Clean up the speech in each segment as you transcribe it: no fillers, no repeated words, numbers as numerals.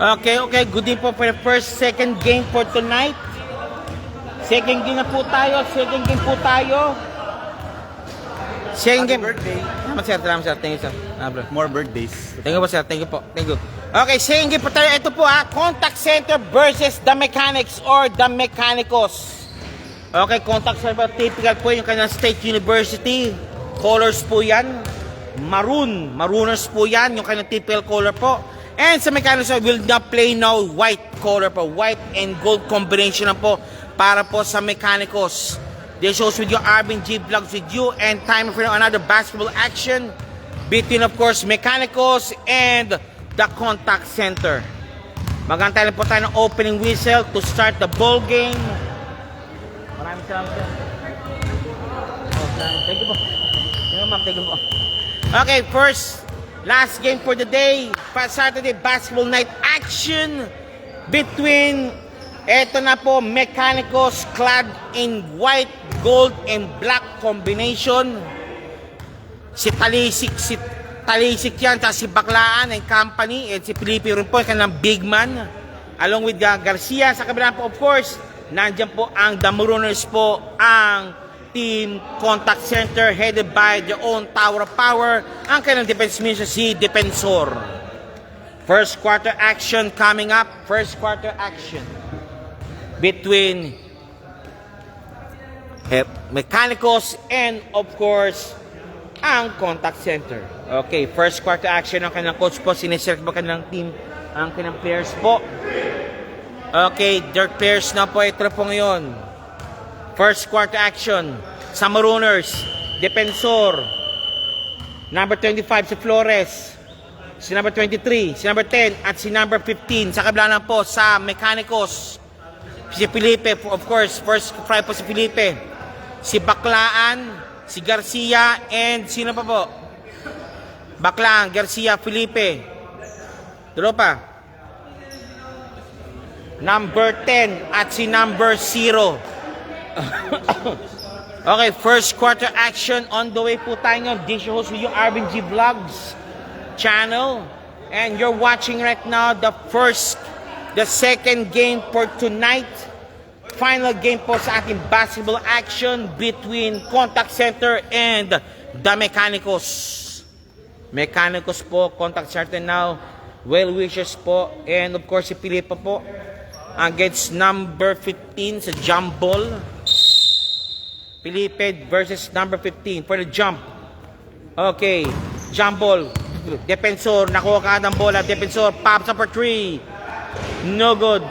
Okay. Good day po for the first, second game for tonight. Second game na po tayo. Second game. Birthday. Salamat sir. Thank you sir. Bro. More birthdays. Thank you po sir. Thank you po. Thank you. Okay, second game po tayo. Ito po Contact Center versus The Mechanics or The Mechanicos. Okay, Contact Center typical po yung kanyang State University. Colors po yan. Marooners po yan. Yung kanyang typical color po. And sa Mechanicos will not play now white color po. White and gold combination na po para po sa Mechanicos. This shows with your Arvin G Vlogs with you and time for another basketball action between of course Mechanicos and the Contact Center. Magantay na po tayo ng opening whistle to start the ball game. Maraming salamat sir. Thank you po. Thank you po. Okay, last game for the day, Saturday basketball night action between eto na po Mechanicos clad in white, gold, and black combination. Si Talisik yan, tapos si Baklaan and company, at si Felipe rin po, yung kanilang big man, along with Garcia. Sa kabila po, of course, nandiyan po ang The Marooners po, ang Team Contact Center headed by their own Tower of Power, ang kanilang defense mission si Defensor. First quarter action coming up. First quarter action between Mechanicos and of course ang Contact Center. Okay, first quarter action ang kanilang coach po, sineselect ba kanilang team, ang kanilang players po. Okay, their players na po, ito po ngayon. First quarter action sa Marooners, Defensor, number 25 si Flores, si number 23, si number 10 at si number 15. Sa kabila na po sa Mechanicos, si Felipe, of course, first five po si Felipe, si Baklaan, si Garcia, and sino pa po? Baklaan, Garcia, Felipe. Dalo pa. Number 10 at si number 0. Okay, first quarter action on the way po tayo ngayon. This host with you, Arvin G Vlogs channel. And you're watching right now the second game for tonight. Final game po sa ating basketball action between Contact Center and the Mechanicos. Mechanicos po, Contact Center now. Well wishes po. And of course si Filipa po against number 15 sa jump ball. Felipe versus number 15 for the jump. Okay, jump ball. Defensor, nakuha ka ng bola. Defensor, pops up for 3. No good.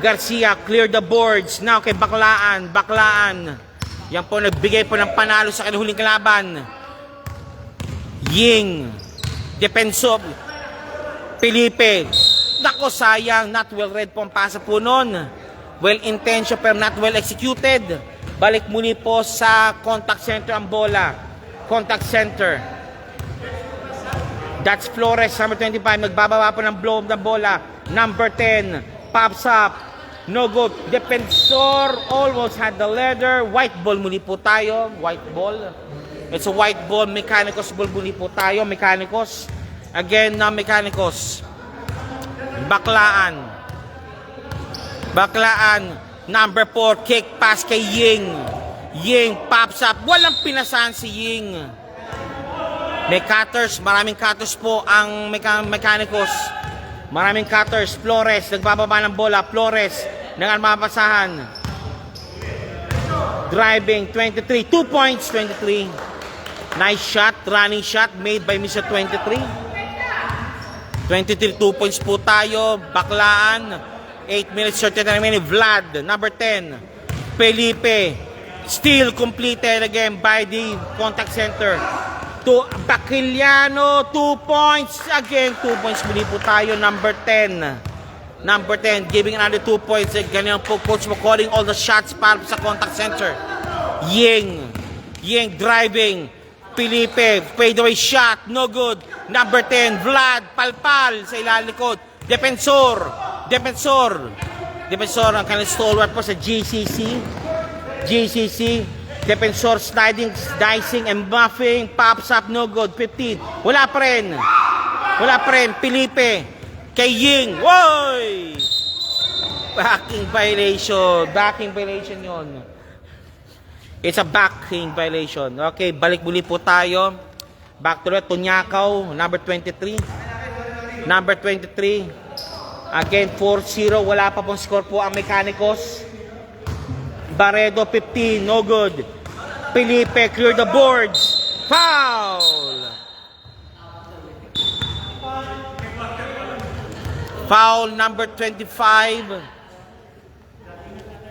Garcia, clear the boards. Now kay Baklaan. Yan po, nagbigay po ng panalo sa kanilang huling kalaban. Ying. Defensor. Felipe. Nako, sayang. Not well read po ang pasa po nun. Well intentioned pero not well executed. Balik muli po sa Contact Center ang bola. Contact Center. That's Flores, number 25. Nagbababa po ng blow ng bola. Number 10. Pops up. No good. Defensor almost had the leather. White ball muli po tayo. White ball. It's a white ball. Mechanicos ball muli po tayo. Mechanicos. Again na Mechanicos. Baklaan. Number 4, kick pass kay Ying. Ying pops up. Walang pinasahan si Ying. May cutters. Maraming cutters po ang Mechanicos. Maraming cutters. Flores. Nagbababa ng bola. Flores. Mapasahan. Driving. 23. 2 points. 23. Nice shot. Running shot made by Mr. 23. 23. 2 points po tayo. Baklaan. 8 minutes, 39 minutes. Vlad, number 10. Felipe, still completed again by the Contact Center. To Bakiliano, 2 points. Again, 2 points muli po tayo. Number 10. Number 10, giving another 2 points. Ganyan po, coach mo calling all the shots para sa Contact Center. Ying driving. Felipe, fadeaway shot. No good. Number 10, Vlad, palpal sa ilalikod. Defensor, ang kanilang stalwart po sa GCC. Defensor sliding, dicing, and buffing. Pops up, no good. 15. Wala pa rin. Felipe. kay Ying. Woy! Backing violation. Backing violation yon. It's a backing violation. Okay, balik muli po tayo. Back to it. Tunyakaw, number 23. Number 23. Again, 4-0. Wala pa pong score po ang Mecanicos. Baredo, 15. No good. Felipe, clear the boards. Foul! Foul number 25.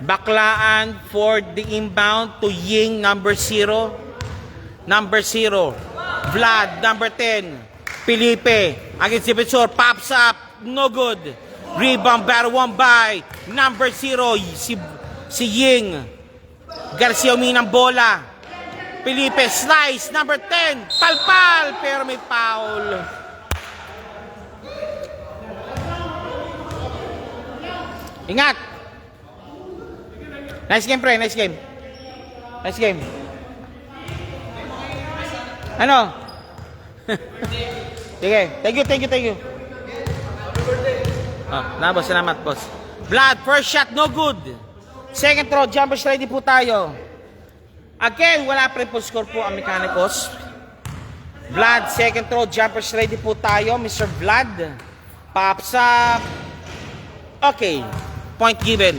Baklaan for the inbound to Ying, number 0. Number 0. Vlad, number 10. Felipe, against defensor, pops up. No good. Rebound, battle won by number 0. Si Ying. Garcia uminang bola. Felipe, slice, number 10. Palpal, pero may foul. Ingat. Nice game, pre. Nice game. Nice game. Ano? Sige. Thank you. Boss. Salamat, boss. Vlad, first shot, no good. Second throw, jumpers ready po tayo. Again, wala pa rin po score po ang Mecanicos. Vlad, second throw, jumpers ready po tayo. Mr. Vlad. Pops up. Okay. Point given.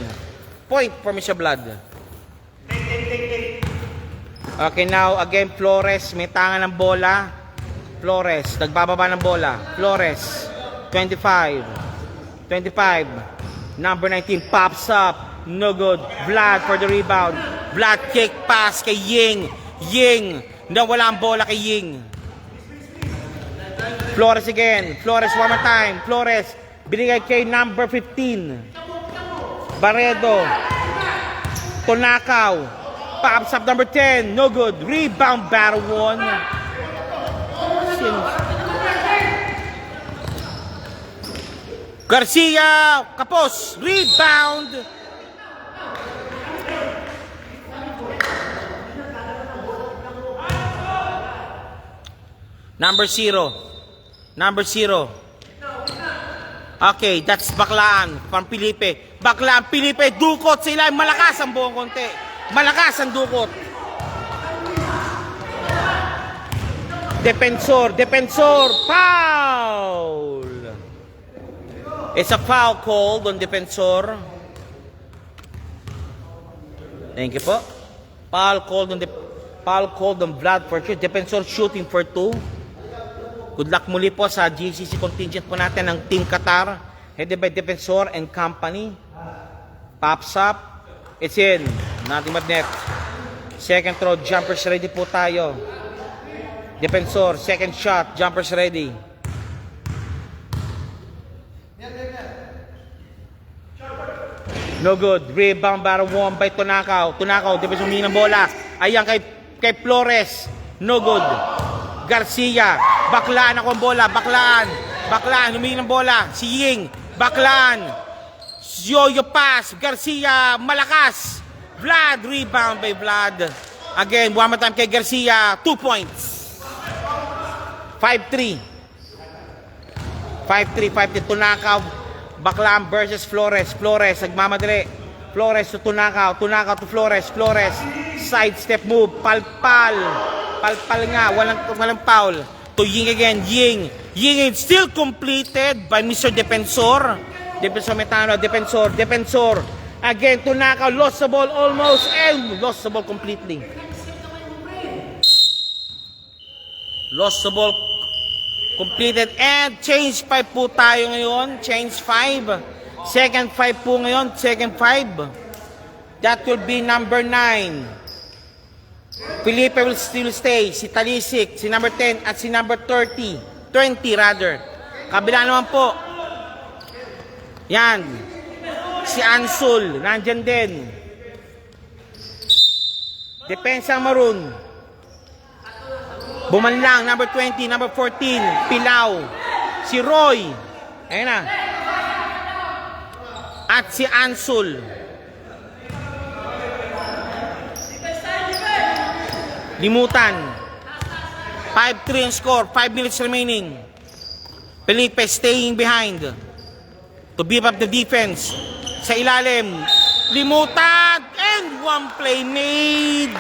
Point for Mr. Vlad. Okay, now again, Flores. May tangan ng bola. Flores, nagbababa ng bola. Flores, 25. Number 19, pops up. No good. Vlad for the rebound. Vlad kick pass kay Ying. Ying, nawala ang bola kay Ying. Flores again. Flores one more time. Flores, binigay kay number 15. Baredo. Tonakaw. Pops up number 10. No good. Rebound, battle won. Garcia. Kapos. Rebound. Number 0. Okay, that's Baklaan from Felipe. Baklaan, Felipe, dukot sila. Malakas ang buong konti. Malakas ang dukot. Defensor, foul! It's a foul called on defensor. Thank you po. Foul called on Vlad for 2. Defensor shooting for 2. Good luck muli po sa GCC contingent po natin ng Team Qatar, headed by Defensor and company. Pops up. It's in. Nothing but net. Second throw, jumpers ready po tayo. Defensor, second shot, jumpers ready. No good. Rebound, battle won by Tonakaw. Defensor humingi ng bola. Ayan kay Flores. No good. Garcia, Baklaan ako ang bola. Baklaan, humingi ng bola. Si Ying, Baklaan. Yoyo pass. Garcia, malakas. Vlad, rebound by Vlad. Again, one more time kay Garcia. 2 points. 5-3. Tunakaw. Baklaan versus Flores. Nagmamadali. Flores to Tunakaw to Flores. Side step move. Palpal nga, walang foul. To Ying again, Ying is still completed by Mr. Defensor. Defensor. Again, Tunakaw, lost the ball almost and lost the ball completely. Lost the ball completed and change 5 po tayo ngayon. Change 5. Second 5 po ngayon. That will be number 9. Felipe will still stay, si Talisik, si number 10 at si number 20 rather. Kabila naman po. Yan. Si Ansul, nandyan din. Depensa Maroon. Bumanlang, number 20, number 14, Pilau. Si Roy. Ayan na. At si Ansul. Limutan. 5-3 ang score. 5 minutes remaining. Felipe staying behind. to beef up the defense. Sa ilalim, limutan, and one play made.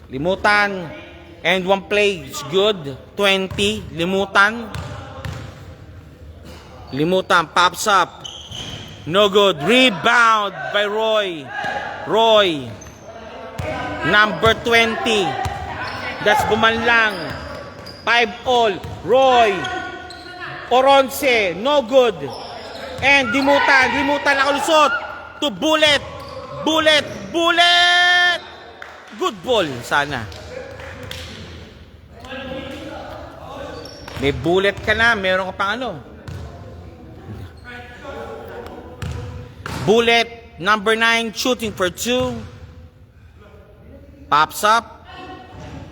Limutan, and one play is good. 20, limutan. Limutan, pops up. No good. Rebound by Roy. Roy. Number 20. That's bumanlang. 5-all. Roy. Oronce. No good. And Limutan. Limutan nakalusot. To Bullet. Bullet. Bullet. Good ball. Sana. May bullet ka na. Meron ka pang ano. Bullet, number 9, shooting for 2. Pops up.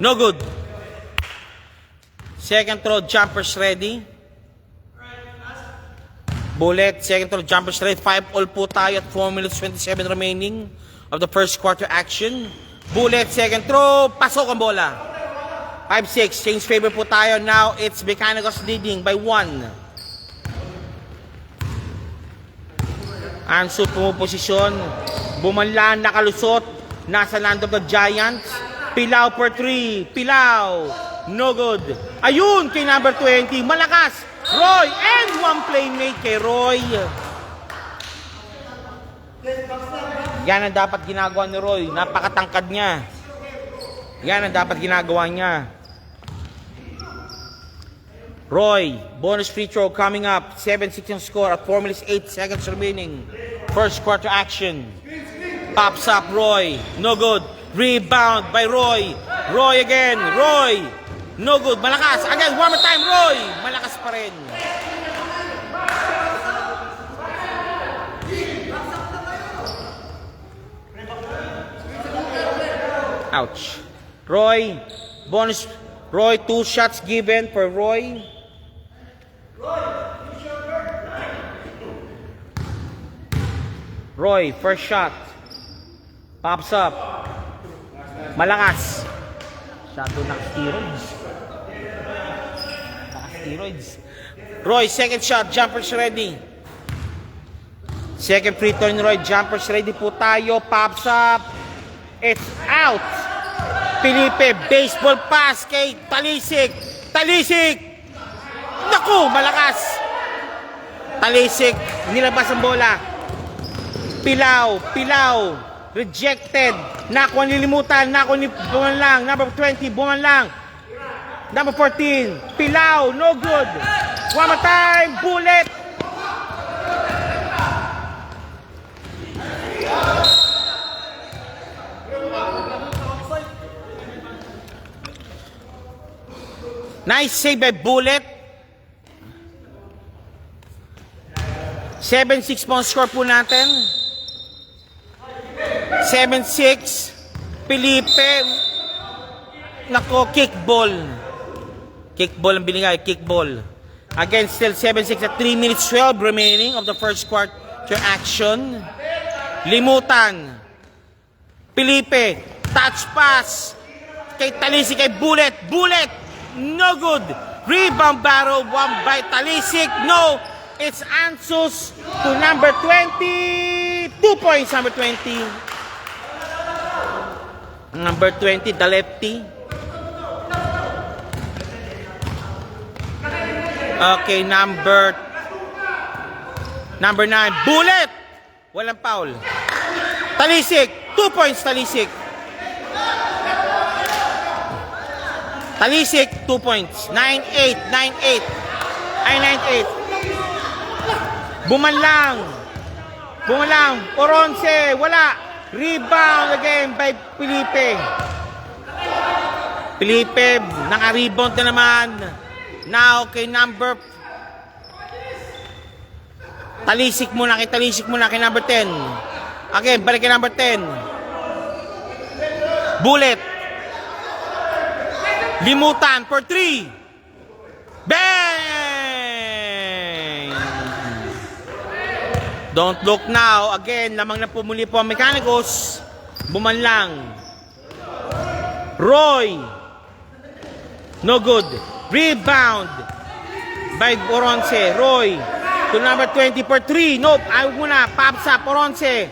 No good. Second throw, jumpers ready. Bullet, second throw, jumpers ready. 5-all po tayo at 4 minutes 27 remaining of the first quarter action. Bullet, second throw, pasok ang bola. 5-6, change favor po tayo. Now, it's Mechanicals leading by 1. Ansu pumuposisyon. Bumanlan, nakalusot. Nasa land of the Giants. Pilaw for 3. Pilaw. No good. Ayun kay number 20. Malakas. Roy. And one play made kay Roy. Yan ang dapat ginagawa ni Roy. Napakatangkad niya. Yan ang dapat ginagawa niya. Roy, bonus free throw coming up. 7-6 yung score at 4 minutes 8 seconds remaining. First quarter action. Pops up Roy. No good. Rebound by Roy. Roy again. Roy. No good. Malakas. Again, one more time. Roy. Malakas pa rin. Ouch. Roy. Bonus. Roy, 2 shots given for Roy. Roy, first shot. Pops up. Malakas. Shadow naka-steroids. Naka-steroids. Roy, second shot. Jumpers ready. Second free throw ni Roy. Jumpers ready po tayo. Pops up. It's out. Felipe, baseball pass kay Talisik. Talisik! Naku, malakas. Talisik, nilabas ang bola. Pilaw, Pilaw, rejected. Nakuha nilimutan, nakuha ni Bumanlang. Number 20, Bumanlang. Number 14, Pilaw, no good. One more time, Bullet. Nice save by Bullet. 7-6 po ang score po natin. 7-6. Felipe. Nako, kickball. Kickball ang binigay, kickball. Again, still 7-6 at 3 minutes 12 remaining of the first quarter action. Limutan. Felipe. Touch pass. Kay Talisik, kay Bullet. Bullet. No good. Rebound battle won by Talisik. No. It's Ansus to number 20. 2 points, number 20. Number 20, the lefty. Okay, number 9, Bullet. Walang foul. Talisik, 2 points, Talisik. Talisik, 2 points. 9-8, 9-8. Ay, 9-8. Bumanlang. Bumanlang. Oronce, wala. Rebound again by Felipe. Felipe, naka-rebound na naman. Now, kay number... Talisik muna, kay number 10. Again, balik kay number 10. Bullet. Limutan for 3. Bang! Don't look now. Again, lamang na pumuli po ang Mechanicals. Bumanlang. Roy. No good. Rebound by Oronce. Roy to number 20 for 3. Nope, ayaw muna. Pops up, Oronce.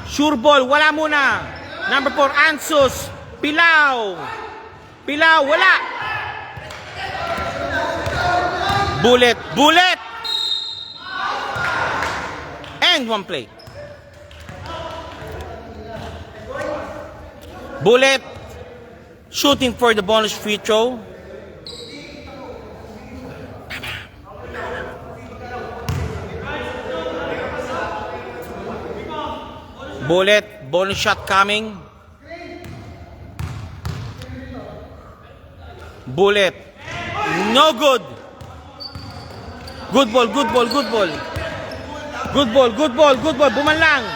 Sure ball, wala muna. Number 4, Ansos. Pilao. Pilao, wala. Bullet. And 1 play. Bullet shooting for the bonus free throw. Bullet, bonus shot coming. Bullet, no good. Good ball. Bumalang.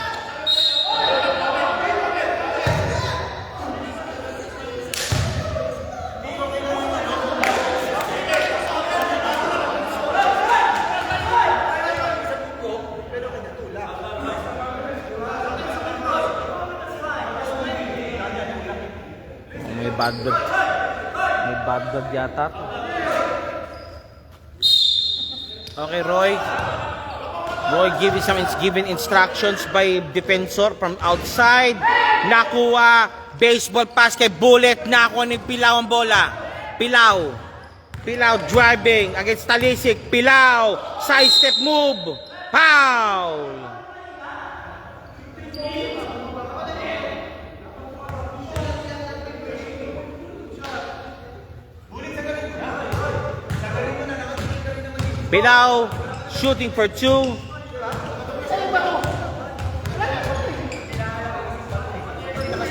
May bad dog yata. Okay, Roy given instructions by defensor from outside. Nakuha, baseball pass kay Bullet. Nakuha ni Pilao ang bola. Pilao driving against Talisik. Pilao, side step move. Foul. Pilao shooting for 2.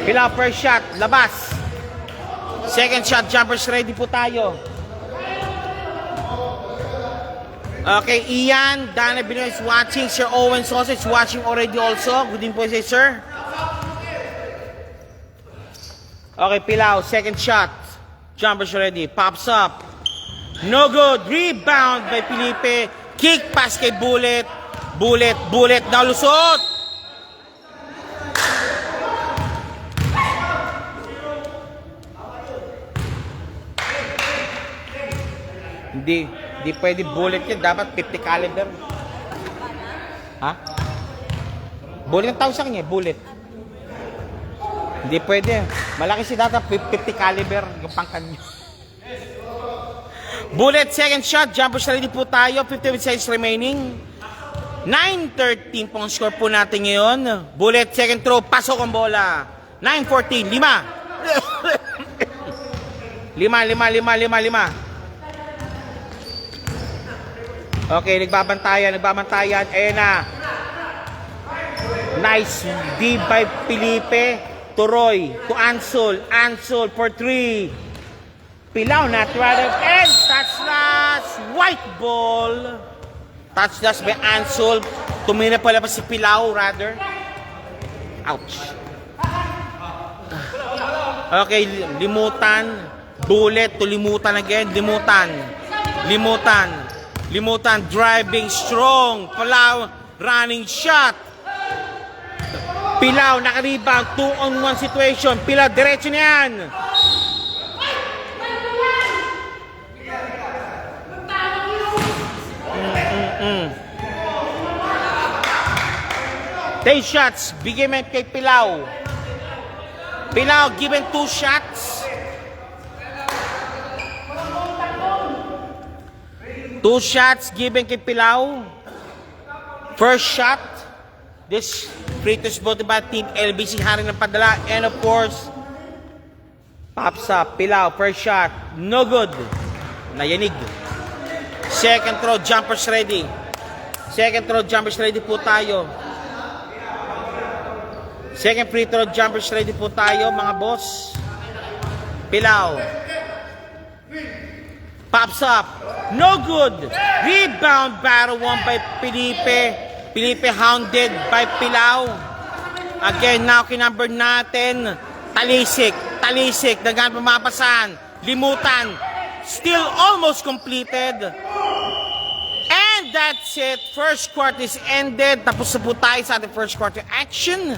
Pilao first shot, labas. Second shot, jumpers ready po tayo. Okay, Ian, Dana Binoy is watching. Sir Owen Sosa is watching already also. Good evening po say, sir. Okay, Pilao, second shot. Jumpers ready, pops up. No good. Rebound by Felipe. Kick pass kay Bullet. Bullet. Nalusot. Hindi pwede Bullet yan. Dapat 50 caliber. Ha? Bullet ang tawag sa kanya. Bullet. Hindi pwede. Malaki si data 50 caliber. Yung pangkan nyo. Bullet, second shot. Jumpers ready po tayo. 50 seconds remaining. 9:13 pong score po natin ngayon. Bullet, second throw. Pasok ang bola. 9:14. 5. 5. Okay, nagbabantayan. Ayan na. Nice D by Felipe. To Roy. To Ansol. Ansol for 3. Pilao not rather, and touchless, white ball. Touchless by Ansol. Tumira pala pa si Pilao rather. Ouch. Okay, limutan. Bullet to limutan again. Limutan. Driving strong. Pilao running shot. Pilao naka-rebound. 2-on-1 situation. Pilao diretso na yan. Take shots, bigyan mo kay Pilao. Pilao given 2 shots. 2 shots given kay Pilao. First shot, this free to spot by Team LBC Haring ng padala. And of course, pops up, Pilao, first shot, no good. Nayanig. Second throw, jumpers ready. Po tayo. Second free throw, jumpers ready po tayo, mga boss. Pilao. Pops up. No good. Rebound, battle won by Felipe. Felipe hounded by Pilao. Again, now kinumber natin. Talisik. Dagan pumapasan. Limutan. Still almost completed. And that's it. First quarter is ended. Tapos na po tayo sa ating first quarter action.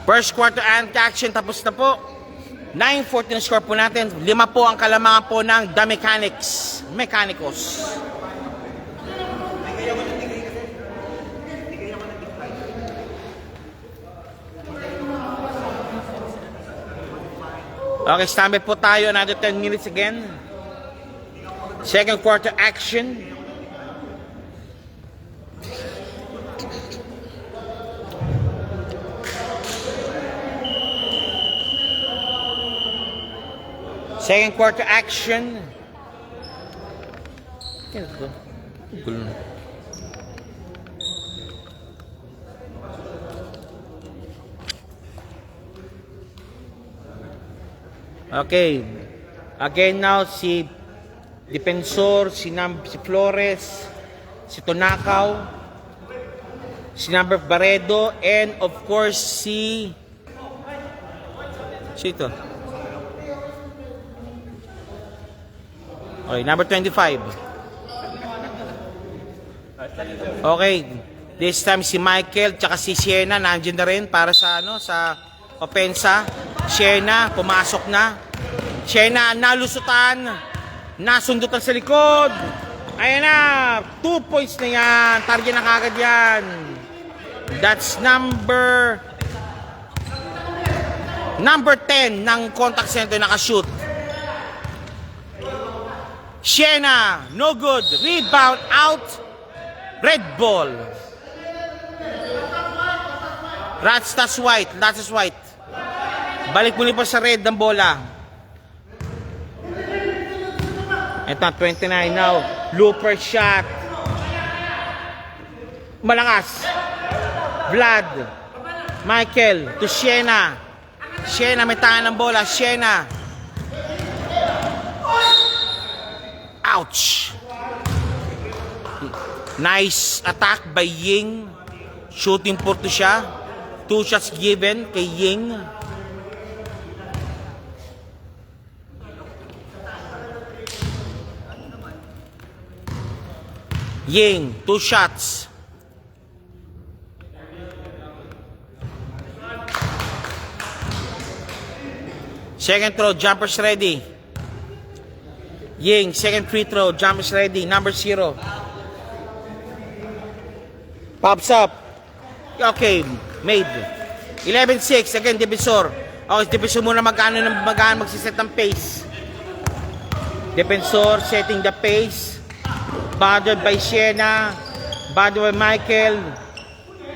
First quarter action tapos na po. 9-14 score po natin. 5 po ang kalamangan po ng The Mechanicos. Okay, standby po tayo. Another 10 minutes again. Second quarter action. Second quarter action. Okay. Again now si Defensor, si Flores, si Tonakaw, si number Baredo, and of course si ito. Okay, number 25. Okay, this time si Michael tsaka si Siena nandiyan na rin para sa sa opensa. Siena pumasok na. Siena nalusutan, nasundutan sa likod. Ayan na, 2 points na yan. Target na kagad yan. That's number 10 ng contact center nakashoot. Siena, no good. Rebound out. Red ball. That's white. Balik muli po sa red ng bola. Ito, 29 now. Looper shot. Malakas. Vlad. Michael to Siena. Siena may tangan ng bola. Siena. Ouch. Nice attack by Ying. Shooting po to siya. 2 shots given kay Ying. Ying, 2 shots. Second throw, jumpers ready. Ying, second free throw, jumpers ready. Number 0. Pops up. Okay, made. 11-6, again, Defensor. Okay, Defensor muna magkano magsiset ng pace. Defensor setting the pace. Bothered by Siena. Bothered by Michael.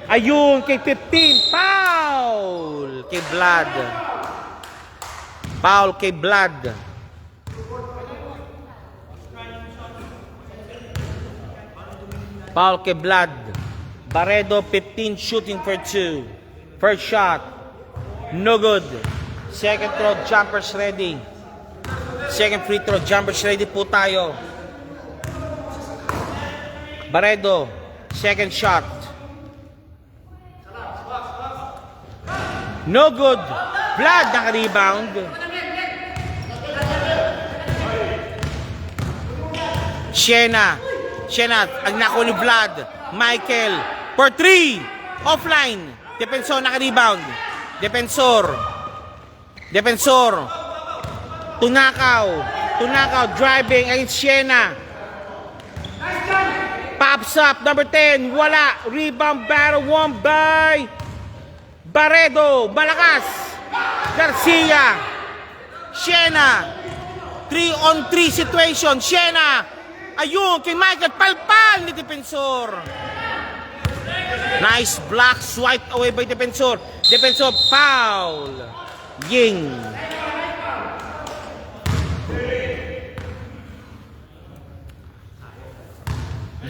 Ayun, kay 15. Foul! Kay Vlad. Foul kay Vlad. Foul kay Vlad. Baredo, 15, shooting for 2. First shot. No good. Second throw, jumpers ready. Second free throw, jumpers ready po tayo. Baredo, second shot. No good. Vlad naka-rebound. Siena, ang nako ni Vlad. Michael, for 3. Offline. Defensor naka-rebound. Defensor. Tunakaw, driving against Siena. Pops up, number 10, wala. Rebound battle won by Baredo. Malakas. Garcia. Siena. 3-on-3 situation. Siena. Ayun, kay Michael. Palpal ni Defensor. Nice block. Swiped away by Defensor. Defensor, foul. Ying.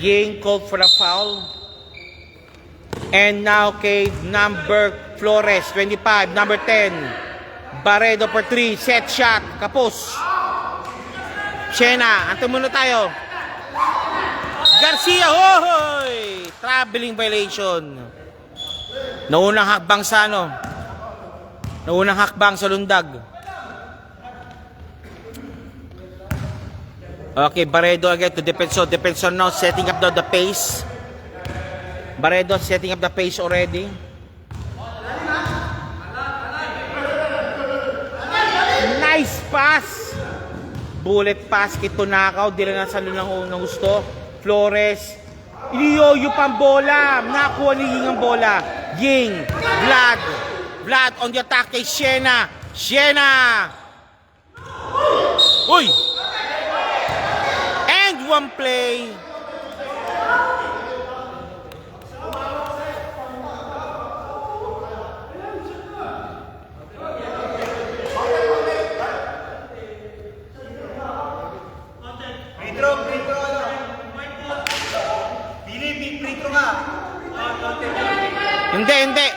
Ying called for a foul. And now kay number Flores, 25. Number 10. Baredo for 3. Set shot. Kapos. Siena, anto muna tayo. Garcia, hoy! Traveling violation. Naunang hakbang sa Naunang hakbang sa lundag. Okay, Baredo again to Defensor. Defensor now setting up the pace. Baredo setting up the pace already. pass. Bullet pass kay Tunakaw. Di lang nasa lunang gusto. Flores. Iniyoyo pang bola. Nakuha ni Ying ang bola. Ying. Vlad. Vlad on the attack kay Siena. Siena. Uy! And one play.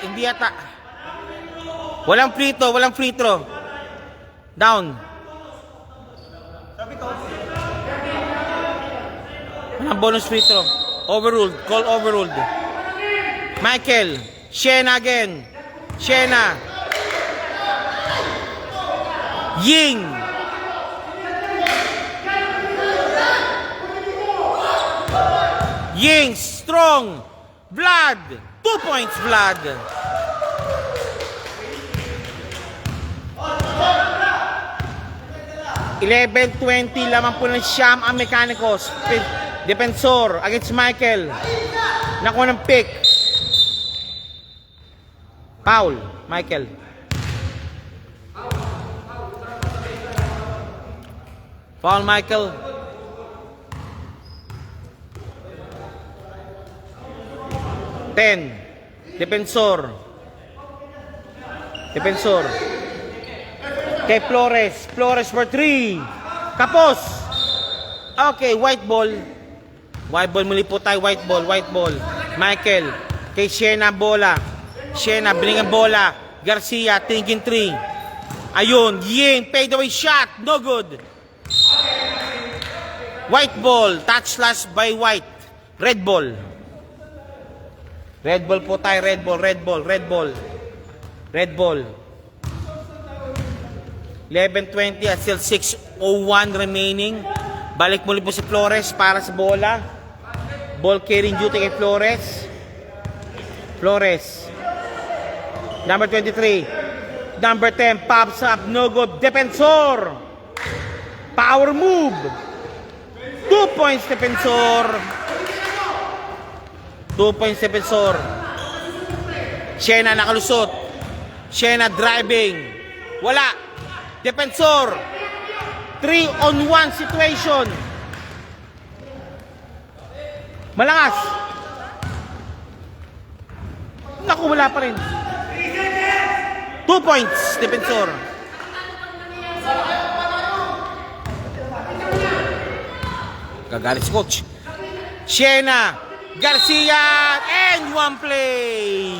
Hindi yata. Walang free throw. Down. Walang bonus free throw. Overruled, call overruled. Michael, Siena again. Siena. Ying. Ying, strong. Vlad. 2 points, Vlad. $11-20 lamang po ng Siam ang Mecanicos. Defensor against Michael. Nakuha ng pick. Foul, Michael. Foul, Michael. Defensor. Kay Flores. Flores for 3. Kapos. Okay, white ball. White ball, muli po tayo. White ball. Michael. Kay Siena bola. Siena, biningan bola. Garcia, thinking 3. Ayun, Ying, fade away shot. No good. White ball. Touch slash by White. Red ball. Red ball po tayo. Red ball. 11-20 at still 6:01 remaining. Balik muli po si Flores para sa bola. Ball carrying duty kay Flores. Number 23. Number 10 pops up. No good. Defensor. Power move. 2 points defensor. Siena nakalusot. Siena driving. Wala. Defensor. 3-on-1 situation. Malakas. Naku, wala pa rin. 2 points, defensor. Gagalit si coach. Siena. Garcia. And one play.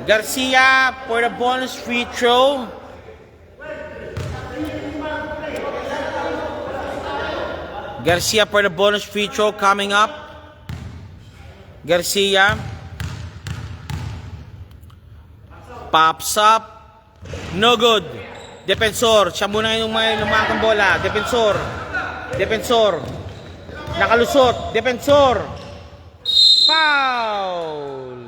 Garcia for the bonus free throw. Garcia for the bonus free throw coming up. Garcia pops up. No good. Defensor. Siya muna yung may lumakang bola. Defensor. Nakalusot. Defensor. Foul.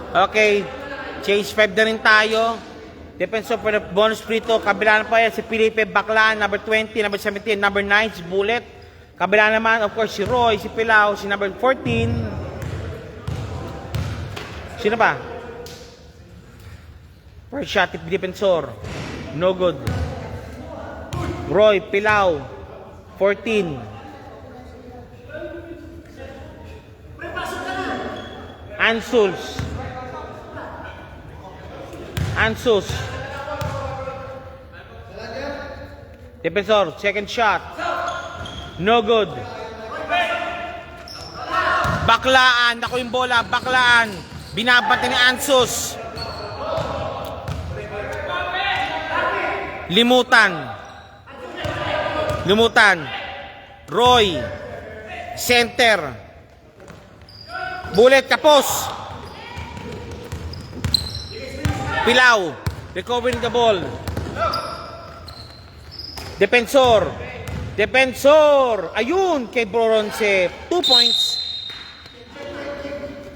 Okay, change 5 na rin tayo. Defensor for the bonus free throw. Kabila na pa yan si Felipe Baclan, number 20, number 17, number 9, si Bullet. Kabila naman, of course, si Roy, si Pilao, si number 14. Sino ba? First shot, defensor. No good. Roy, Pilao, 14. Ansus. Defensor, second shot. No good. Baklaan. Ako yung bola. Baklaan. Binabati ni Ansus. Limutan. Roy. Center. Bullet, kapos. Pilao. Recovering the ball. Defensor. Defensor. Ayun, kay Bronze. 2 points.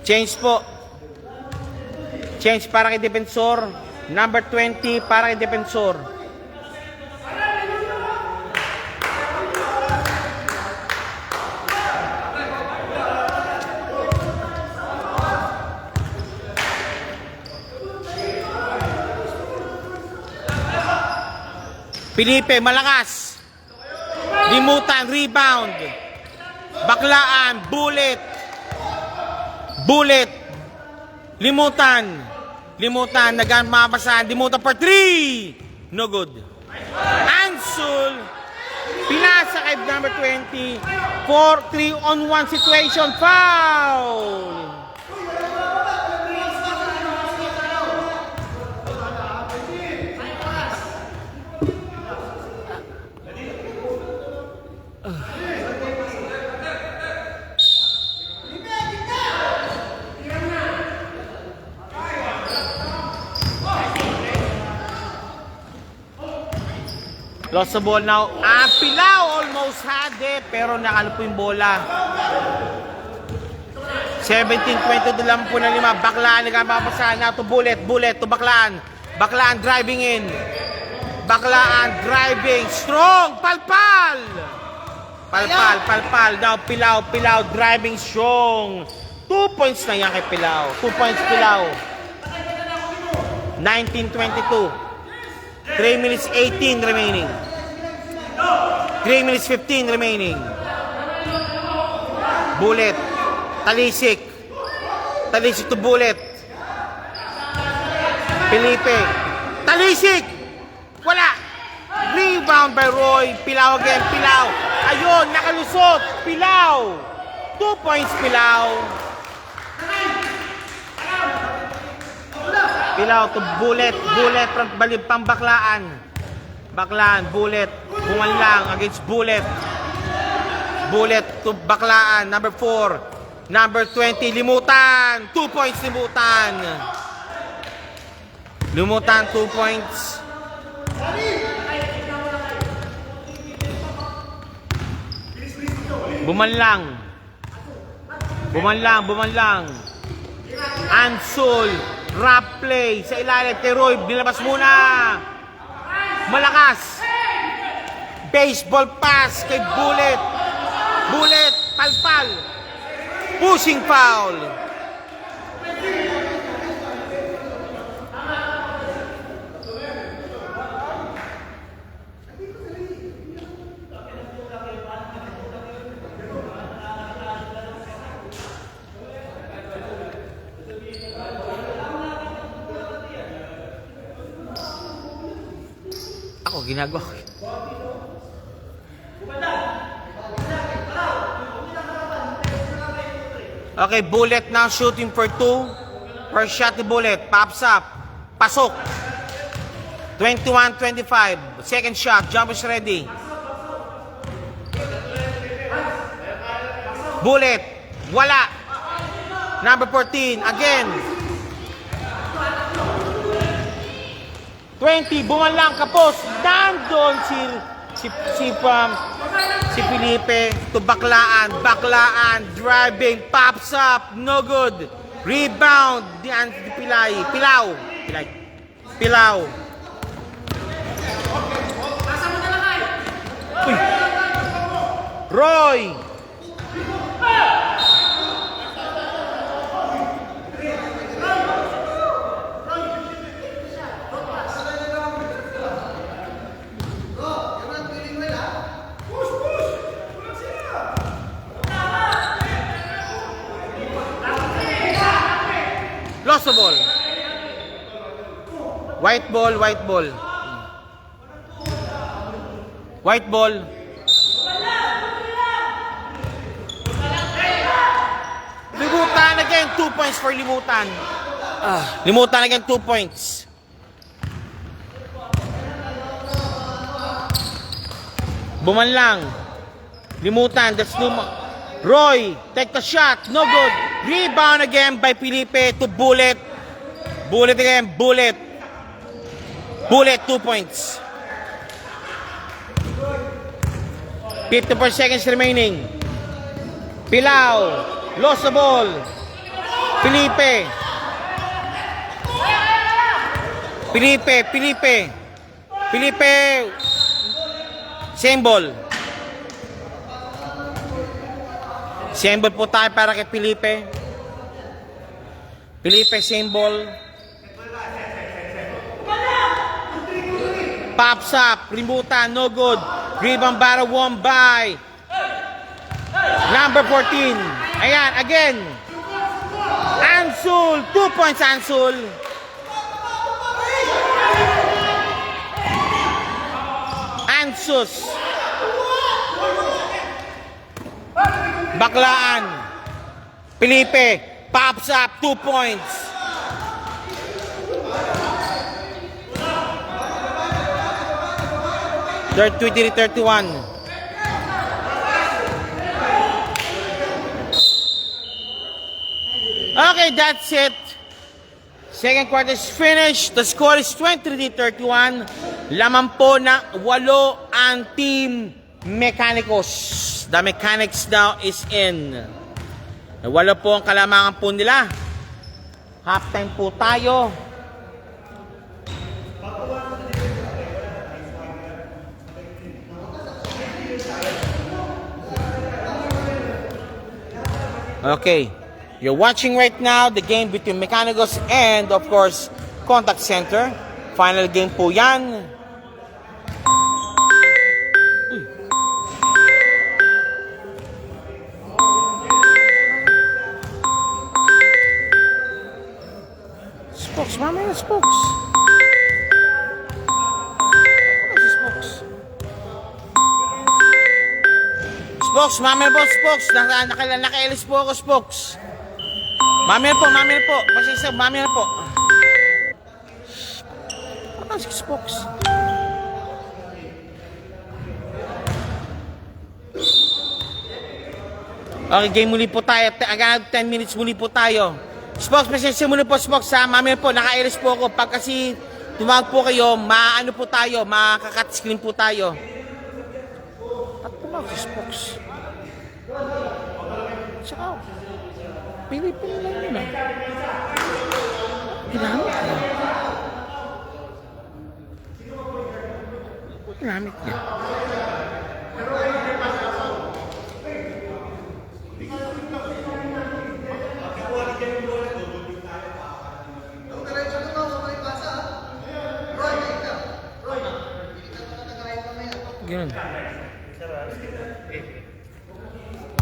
Change po. Change para kay Defensor. Number 20 para kay Defensor. Felipe, malakas. Limutan, rebound. Baklaan, bullet. Bullet. Limutan. Limutan, nagmamasahan. Limutan for 3. No good. Ansul. Pinasa kay number 20. 4-3-on-1 situation. Foul. Lost the ball now. Pilao almost had it, pero nakalo po yung bola. 17-22 lang po na 5. Baklaan, nagpapasahan na to bullet, bullet to Baklaan. Baklaan driving in. Baklaan driving. Strong! Palpal! Palpal, palpal. Now Pilao, Pilao driving strong. 2 points na yan kay Pilao. 2 points Pilao. 19-22. 3 minutes 18 remaining. 3 minutes 15 remaining. Bullet. Talisik. Talisik to bullet. Felipe. Talisik! Wala! Rebound by Roy. Pilao again. Pilao. Ayun, nakalusot. Pilao. 2 points Pilao. Pilao to bullet. Bullet from Baklaan. Baklaan. Bullet. Bungan lang against bullet. Bullet to Baklaan. Number 4. Number 20. Limutan. 2 points Limutan. Limutan 2 points. Bumanlang. Bumanlang. Bumanlang. Ansul. Rap play sa ilalim kay Roy. Nilabas muna. Malakas. Baseball pass kay Bullet. Bullet. Palpal. Pushing foul. Ako, ginagawa ko. Okay, Bullet now shooting for 2. First shot ni Bullet. Pops up. Pasok. 21-25. Second shot. Jump is ready. Bullet. Wala. Number 14. Again. 20, bumalang kapos. Nandun si Felipe to Baklaan. Baklaan, driving, pops up, no good. Rebound, di Pilay. Pilao. Pilay. Pilao. Uy. Roy. Lost the ball. White ball, white ball. White ball. Limutan again, 2 points for Limutan. Limutan again, 2 points. Bumanlang. Limutan, that's Roy, take the shot, no good. Rebound again by Felipe to Bullet. Bullet again, Bullet. Bullet, 2 points. 54 seconds remaining. Pilao. Lost the ball. Felipe. Same ball. Same ball po tayo para kay Felipe. Same ball. Pops up. Rimbutan. No good. Rebound battle won by number 14. Ayan, again. Ansul. 2 points, Ansul. Ansus. Baklaan. Felipe. Pops up. 2 points. Third 23-31. Okay, that's it. Second quarter is finished. The score is 23-31. Laman po na 8 ang Team Mecanicos. The Mechanics now is in. 8 po ang kalamangan po nila. Halftime po tayo. Okay, you're watching right now the game between Mecanicos and, of course, Contact Center. Final game po yan. Uy. Spokes, mamaya na Spokes. Spokes, mamaya po, Spokes. Nakailis po ako, Spokes. Mamaya po. Pasensya, mamaya po. Ano si Spokes? Okay, game muli po tayo. Agad 10 minutes muli po tayo. Spokes, pasensya muli po, Spokes. Mamaya po, nakailis po ako. Pag kasi tumawag po kayo, maano po tayo, makakat screen po tayo. At tumawag si Spokes. Tsaka, Pilipin lang yun ah. Ginamit niya. Ganun.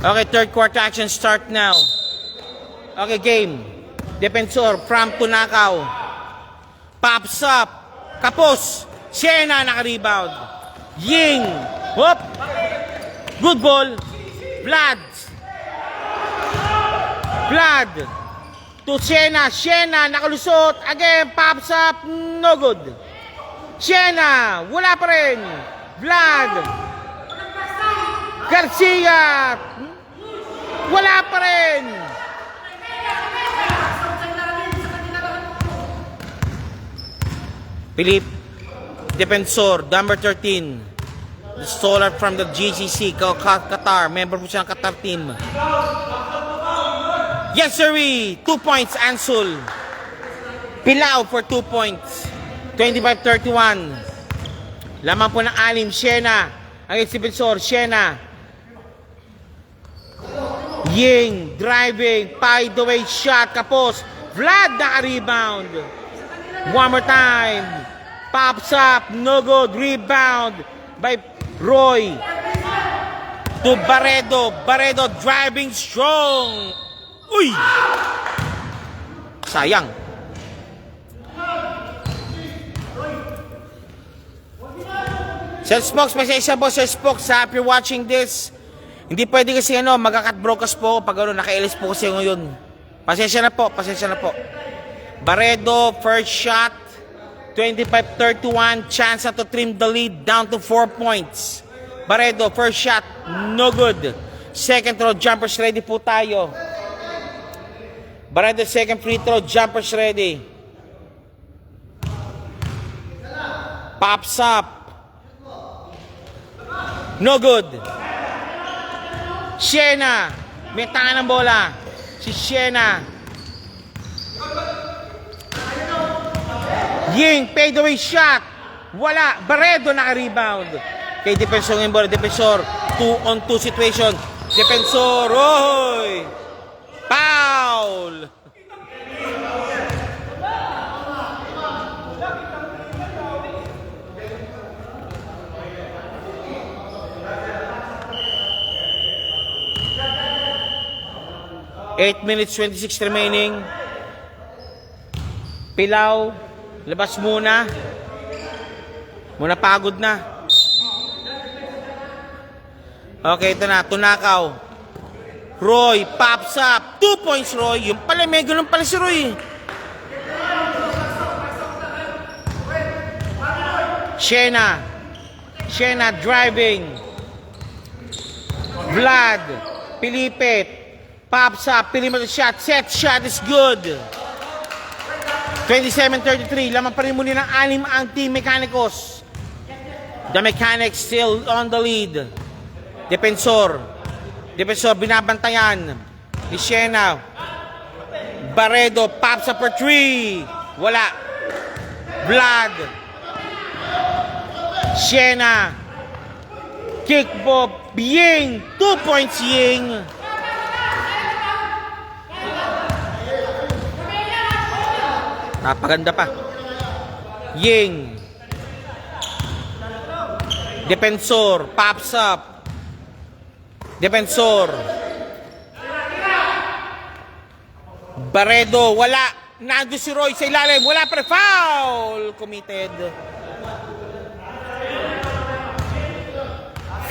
Okay, third quarter action start now. Okay, game. Defensor from Tunakaw. Pops up. Kapos. Siena naka-rebound. Ying. Hop. Good ball. Vlad. To Siena. Siena nakalusot. Again, pops up. No good. Siena. Wala pa rin. Vlad. Garcia. Wala pa rin. Philip, defensor, number 13. The solar from the GCC, Qatar. Member po siya ng Qatar team. Yes, sir. 2 points, Ansul. Pilao for 2 points. 25-31. Lamang po ng alim, Siena. Ang defensor, Siena. Ying, driving, by the way, shot, kapos. Vlad naka-rebound. One more time. Pops up, no good. Rebound by Roy. To Barredo. Barredo driving strong. Uy! Sayang. Sir Spokes, pasensya po Sir Spokes ha. If you're watching this, hindi pwede kasi magakat broadcast po pag nakailis po kasi ngayon. Pasensya na po. Barredo, first shot, 25-31, chance to trim the lead down to 4 points. Barredo, first shot, no good. Second throw, jumpers ready po tayo. Barredo, second free throw, jumpers ready. Pops up. No good. Siena, may tanga ng bola. Si Siena. Ying, fadeaway shot. Wala. Barredo naka-rebound. Kay Defensor ng bola. Defensor, 2-on-2 situation. Defensor, oy! Foul! Eight minutes, 26 remaining. Pilaw, labas muna. Muna pagod na. Okay, ito na. Tunakaw. Roy, pops up. 2 points, Roy. Yung pala, may ganun pala si Roy. Siena. Siena driving. Vlad. Felipe. Pops up. Perimeter shot. Set shot is good. 27-33. Lamang pa rin muli ng 6 ang Team Mecanicos. The Mechanics still on the lead. Defensor. Defensor binabantayan. Ni Siena. Barredo. Pops up for 3. Wala. Vlad. Siena. Kick Bob. Ying. 2 points Ying. Napaganda pa. Ying. Defensor. Pops up. Defensor. Barredo. Wala. Nando si Roy sa ilalim. Wala pa. Foul. Committed.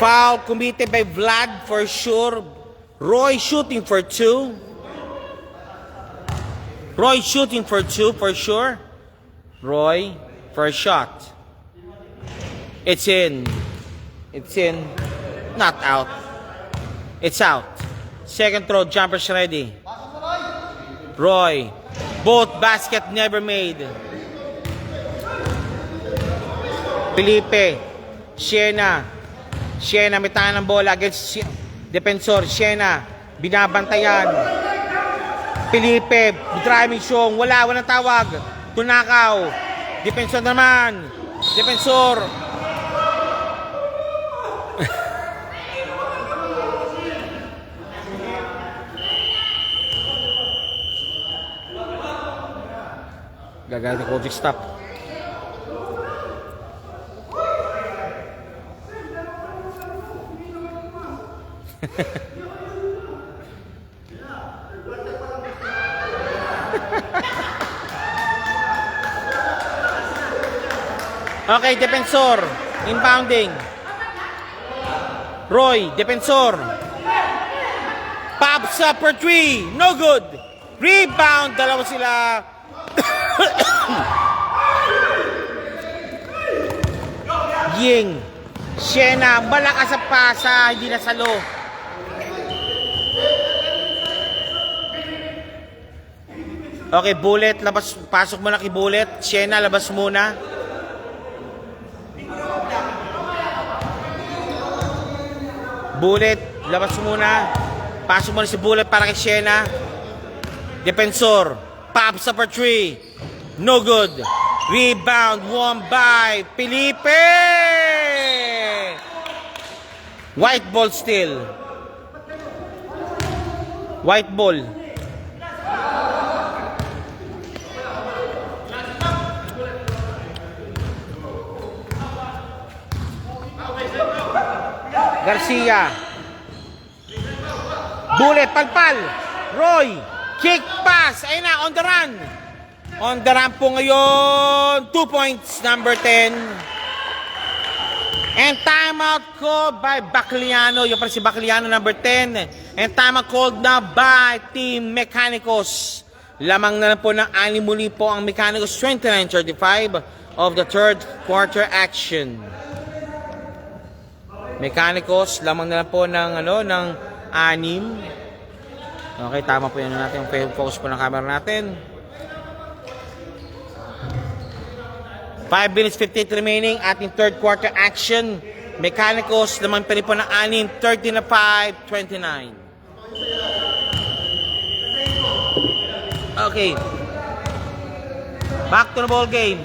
Foul committed by Vlad for sure. Roy shooting for 2. Roy shooting for 2 for sure. Roy for a shot. It's in. It's in. Not out. It's out. Second throw, jumpers ready. Roy. Both basket never made. Felipe. Siena. Siena may tanga ng bola against Defensor. Siena. Binabantayan. Felipe, driving show, walang tawag. Tunakaw. Defensor naman. Defensor. Gagalit ng coaching stop. Okay, Defensor. Inbounding. Roy, Defensor. Pops up for 3. No good. Rebound. Dalawa sila. Ying. Siena. Malakas sa pasa. Hindi nasalo. Okay, Bullet. Labas. Pasok mo na kay Bullet. Siena, labas muna. Bullet, labas muna. Pasok mo na si Bullet para kay Siena. Defensor. Pops up for 3. No good. Rebound. Won by Felipe. White ball still. White ball. Garcia. Bullet, palpal. Roy. Kick pass. Ayun na, on the run. On the run po ngayon. 2 points, number 10. And timeout called by Bacliano. Yung pala si Bacliano, number 10. And timeout called na by Team Mecanicos. Lamang na lang po ng 6 muli po ang Mecanicos. 29-35 of the third quarter action. Mecanicos, lamang na lang po ng, ng 6. Okay, tama po yan natin. Yung focus po ng camera natin. 5 minutes 58 remaining ating third quarter action. Mechanicals naman pa rin po ng 6, 30-5, 29. Okay. Back to the ball game.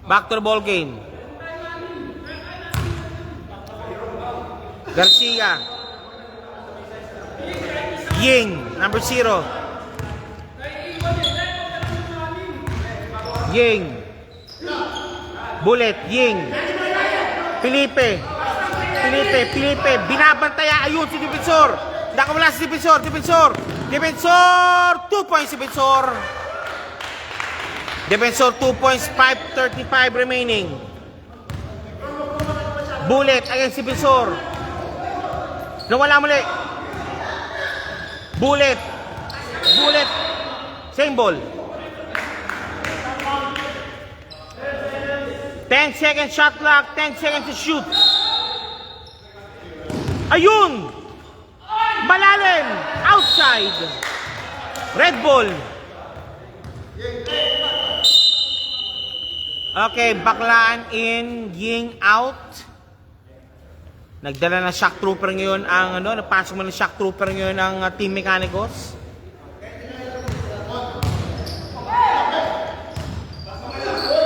Back to the ball game. Garcia. Ying, number 0. Ying. Bullet, Ying. Felipe. Binabantaya. Ayun si Defensor. Nakawala si Defensor. Defensor. 2 points si Defensor. Defensor 2 points, 5:35 remaining. Bullet against si Defensor. Nawala muli. Bullet. Same ball. 10 seconds shot clock, 10 seconds to shoot. Ayun! Malalim! Outside! Red ball. Okay, Baklaan in, Ying out. Nagdala ng shock trooper ngayon ang napasok mo ng shock trooper ngayon ang Team Mechanicals.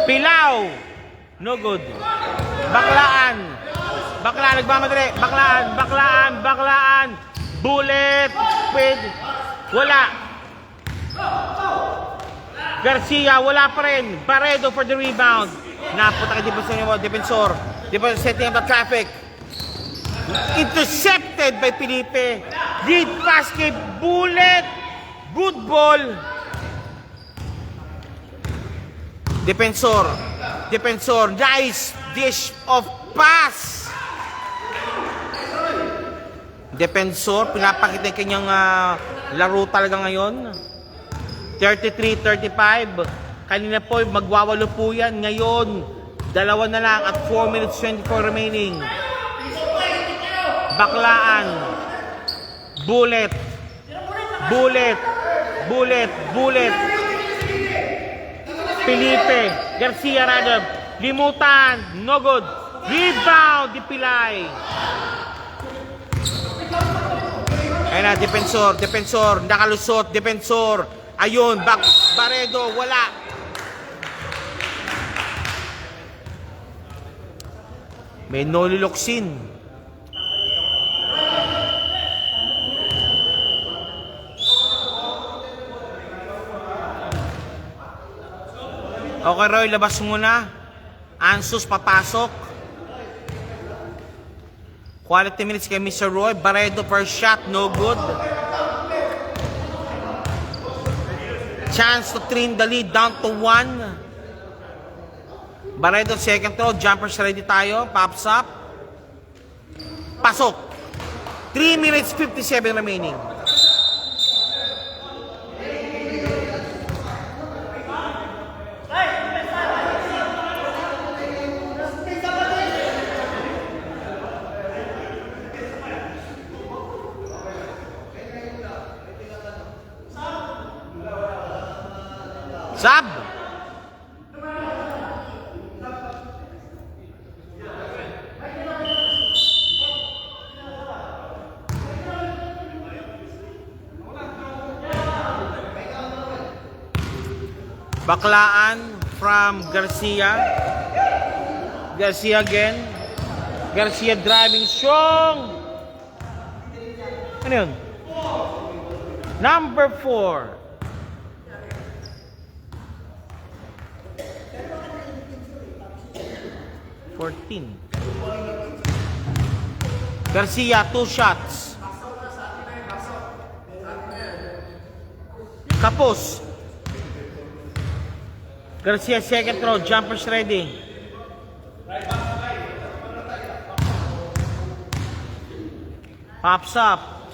Pilaw! No good. Baklaan nagmamadali. Baklaan. Bullet with wala. Garcia wala pa rin. Barredo for the rebound. Napunta kay Defensor. Setting up the traffic. Intercepted by Felipe. Lead pass kay Bullet. Good ball. Defensor. Nice dish of pass. Defensor, pinapakita yung kanyang laro talaga ngayon. 33-35. Kanina po, magwawalo po yan. Ngayon, 2 na lang at 4 minutes 24 remaining. Baklaan. Bullet. Felipe. Garcia Radab. Limutan. No good. Rebound. Dipilay. Ayun na, Defensor. Nakalusot. Defensor. Ayun. Barredo. Wala. May noliloksin. Okay, Roy, labas muna. Ansus, papasok. Quality minutes kay Mr. Roy. Barredo per shot, no good. Chance to trim the lead down to 1. Barredo, second throw. Jumpers ready tayo. Pops up. Pasok. 3 minutes 57 remaining. Sab! Baklaan from Garcia. Garcia again. Garcia driving strong. Ano yun? Number 4. Garcia, 2 shots. Kapos. Garcia, second throw. Jumpers ready. Pops up.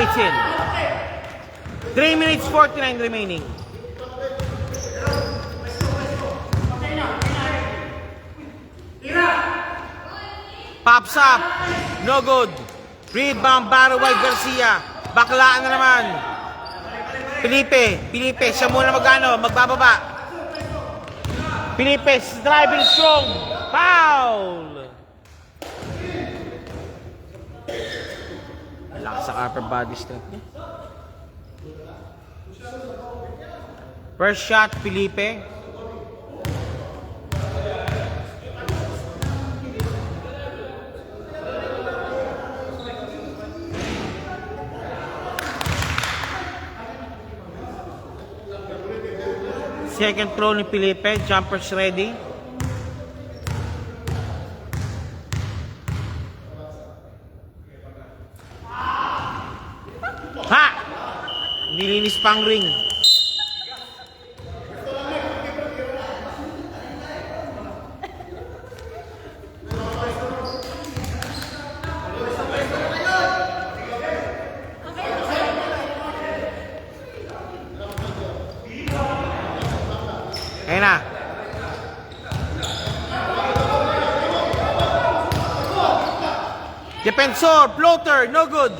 It's in. 3 minutes 49 remaining. Pops up. No good. Rebound, Baraway, Garcia. Baklaan na naman. Felipe, siya muna magbababa. Felipe is driving strong. Foul! Lakas sa upper body strength niya. First shot, Felipe. Second throw ni Felipe. Jumpers ready. Ha! Nilinis pang ring. Ayan na. Defensor, floater, no good.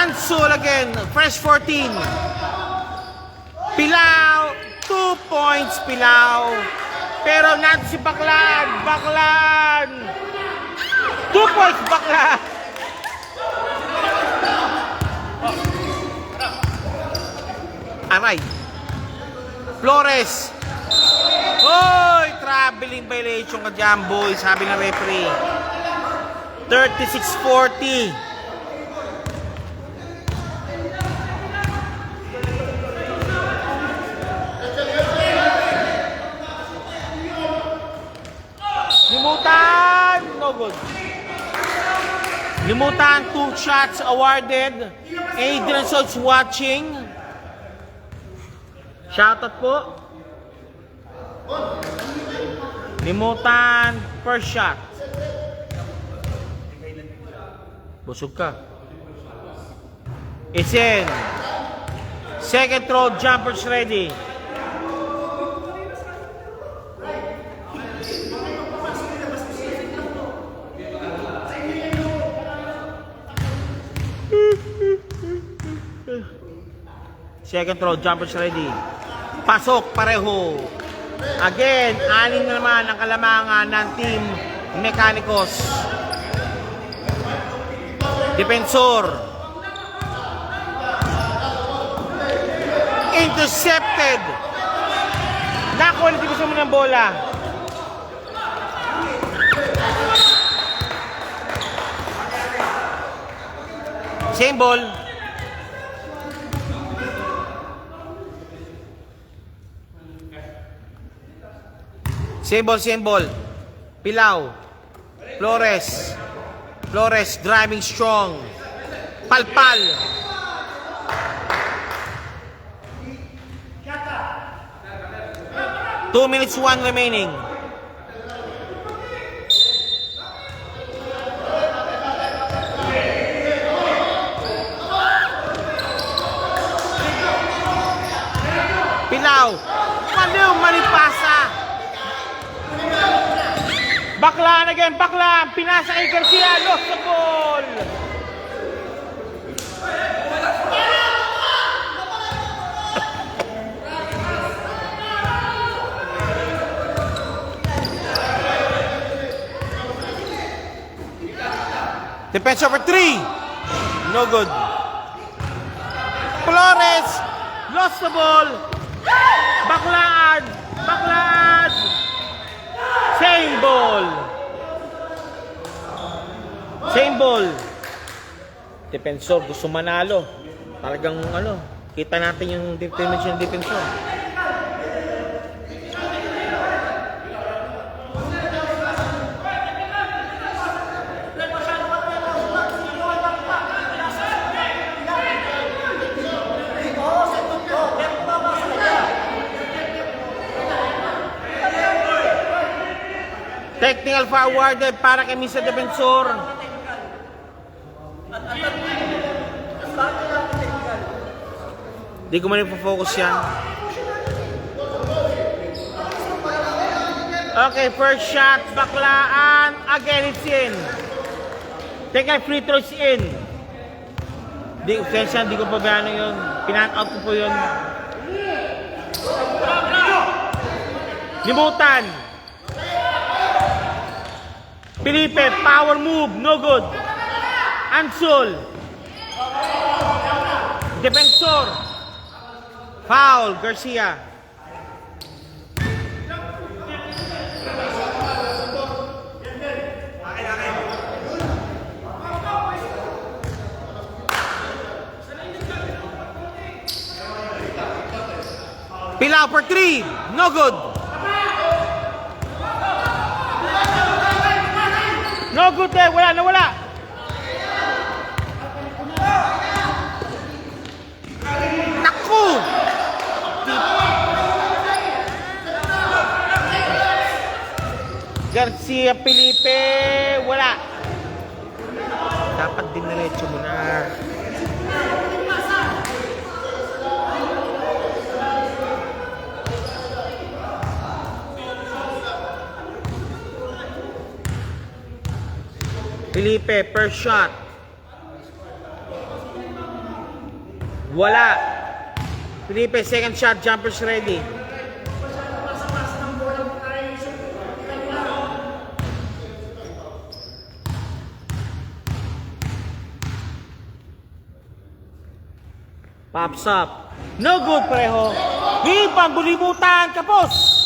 Ansul again, fresh 14. Pilao, 2 points Pilao. Pero natin si Baklan. Baklan! 2 points Baklan. Aray. Flores. Hoy, traveling violation ka dyan, boy, sabi ng referee. 36-40. Limutan! No good. Limutan, 2 shots awarded. Adrian Sots watching. Shoutout po. Limutan, first shot. Busog ka. It's in. Second throw, jumpers ready. Second throw, jumpers ready. Pasok, pareho. Again, 6 na naman ang kalamangan ng Team Mecanicos. Defensor. Intercepted. Nakuha na gusto mo ng bola. Same ball. Same ball. Pilao. Flores. Flores driving strong. Palpal. Two minutes, 1 remaining. Pilao. Manipasa. Baklan again, Baklan. Pinasa kay Garcia. Lost the ball. Defense over 3. No good. Flores. Lost the ball. Baklan. Baklan. Same ball. Same ball. Defensor gusto manalo. Talagang kita natin yung dimension defensor. Technical foul awarded para kay Mr. Defensor. Di ko man ipo-focus yan. Okay, first shot, Baklaan. Again, it's in. Technical free throw is in. Di ko pa ba yun. Pinan-out ko po yun. Limutan. Felipe, power move, no good. Ansul. Defensor. Foul, Garcia. Pilau for 3, no good. No good there, wala na wala. Naku! Garcia, Felipe, wala. Dapat din diretso mo na. Felipe, first shot. Wala. Felipe, second shot, jumpers ready. Pops up. No good, pareho. Hipang, bulibutan, kapos.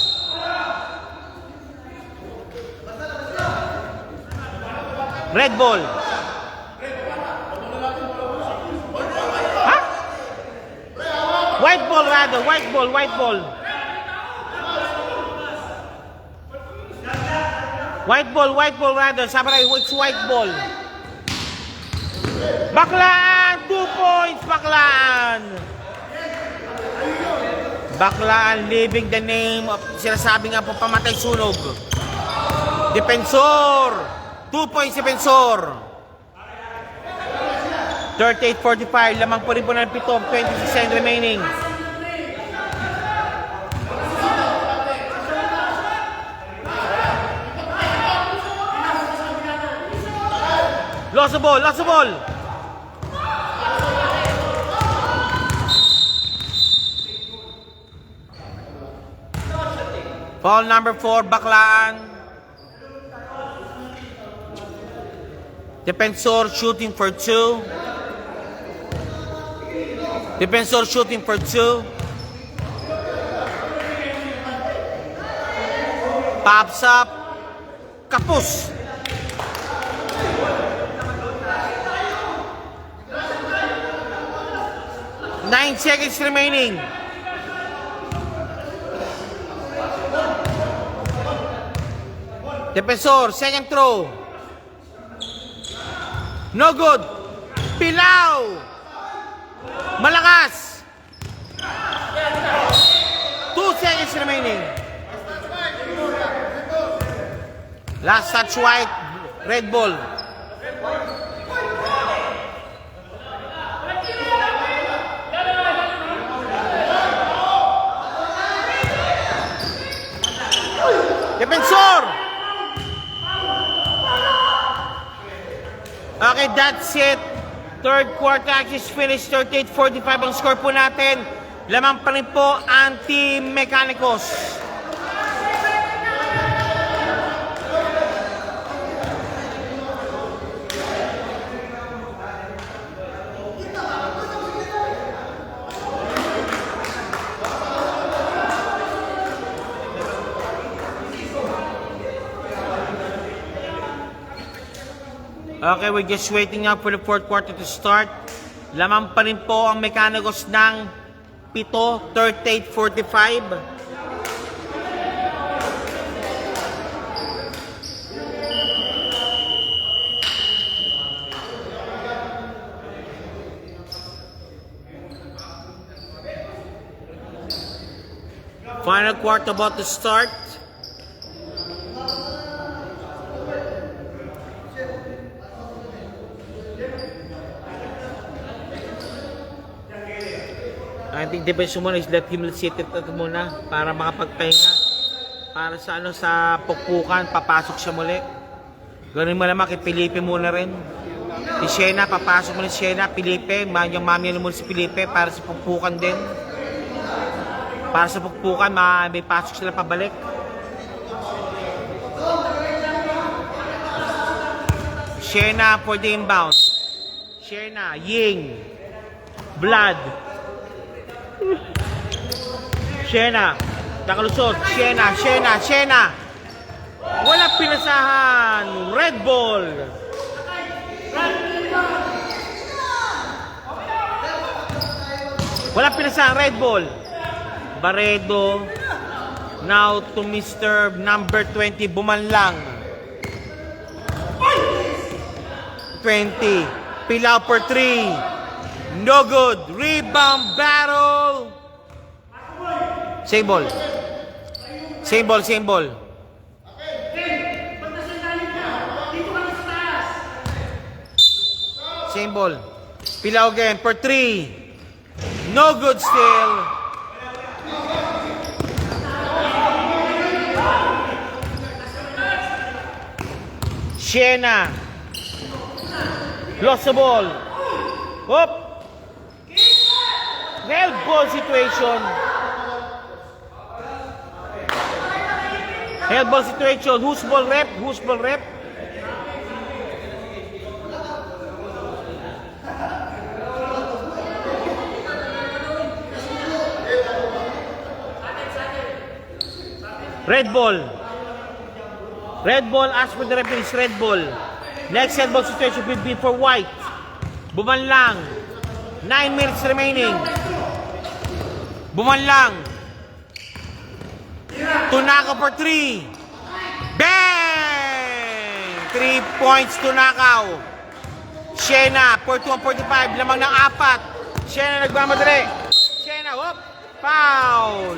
Red ball. Ha? White ball rather, white ball, white ball. White ball rather, sabaray, it's white ball. Baklaan, 2 points, Baklaan. Baklaan living the name of, sinasabi nga po, pamatay sunog. Defensor. 2 points defensor. 38-45. Lamang po rin po ng 7. 26 remaining. Lost the ball. Lost the ball. Foul number 4. Baklaan. Defensor shooting for 2. Defensor shooting for 2. Pops up. Kapus. Nine seconds remaining. Defensor, second throw. No good. Pilau. Malakas. 2 seconds remaining. Last touch white. Red ball. Defensor. Okay, that's it. Third quarter actually is finished. 38-45 ang score po natin. Lamang pa rin po ang Team Mecanicos. Okay, we're just waiting now for the fourth quarter to start. Lamang pa rin po ang Mecanicos ng 7, 38-45. Final quarter about to start. I think the best muna is let him sit it muna para makapagpahinga. Para sa sa pukpukan, papasok siya muli. Ganun mo naman kay Felipe muna rin. Si Shena, papasok mo ni Shena, Felipe, yung mami muna si Felipe para sa pukpukan din. Para sa pukpukan, may pasok sila pabalik. Shena for the inbound. Shena, Ying. Blood. Shena. Nakalusot. Shena. Wala pinasahan. Red ball. Wala pinasahan. Red ball. Baredo. Now to Mr. number 20. Bumanlang. 20. Pilao for 3. No good. Rebound battle. Same ball. Same ball. Pilao again for 3. No good still. Shena. Lost the ball. Whoop. Held ball situation. Held ball situation. Who's ball rep? Red ball, as for the referees, red ball. Next red ball situation will be for white. Bumanlang. 9 minutes remaining. Bumanlang. Tunakaw for 3. Bang! 3 points Tunakaw. Shena, 41-45. Lamang ng 4. Shena nagmamadali. Shena, whoop! Foul!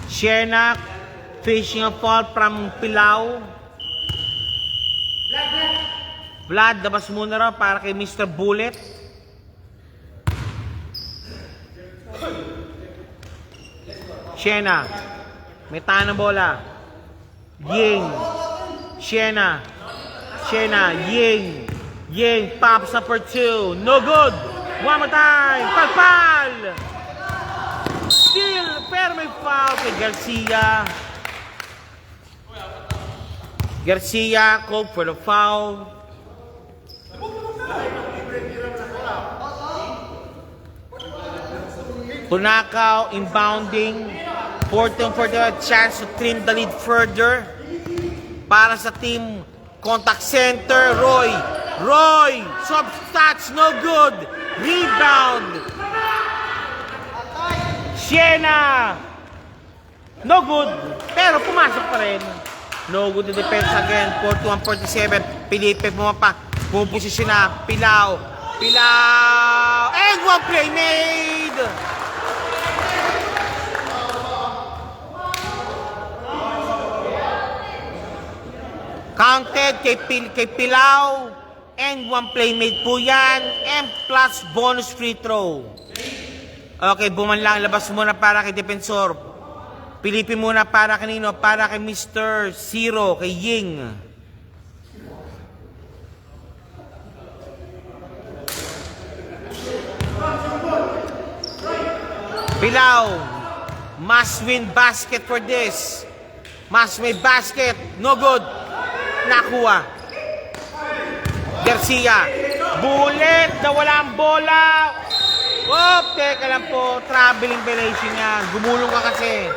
Shena facing a fall from Pilao. Vlad, labas muna raw para kay Mr. Bullet. Shena. May tahan ng bola. Ying. Shena. Ying. Pops up for 2. No good. One more time. Palpal. Still, pero may foul kay Garcia called for the foul. Tunakaw inbounding. 14-45 chance to trim the lead further. Para sa team contact center, Roy, soft touch, no good. Rebound. Shena! No good. Pero pumasok pa rin. No good the defense again. 41-47. Felipe pumposisyon na. Pilao. And one play made! Counted kay Pilao. And one play made po yan. And plus bonus free throw. Okay, bumanlang. Labas muna para kay Defensor. Pilipin muna para kanino? Para kay Mr. Zero, kay Ying. Pilao. Must win basket for this. Must win basket. No good. Nakuha. Garcia. Bullet na walang bola. Oh, teka lang po. Traveling violation niya. Gumulong ka kasi.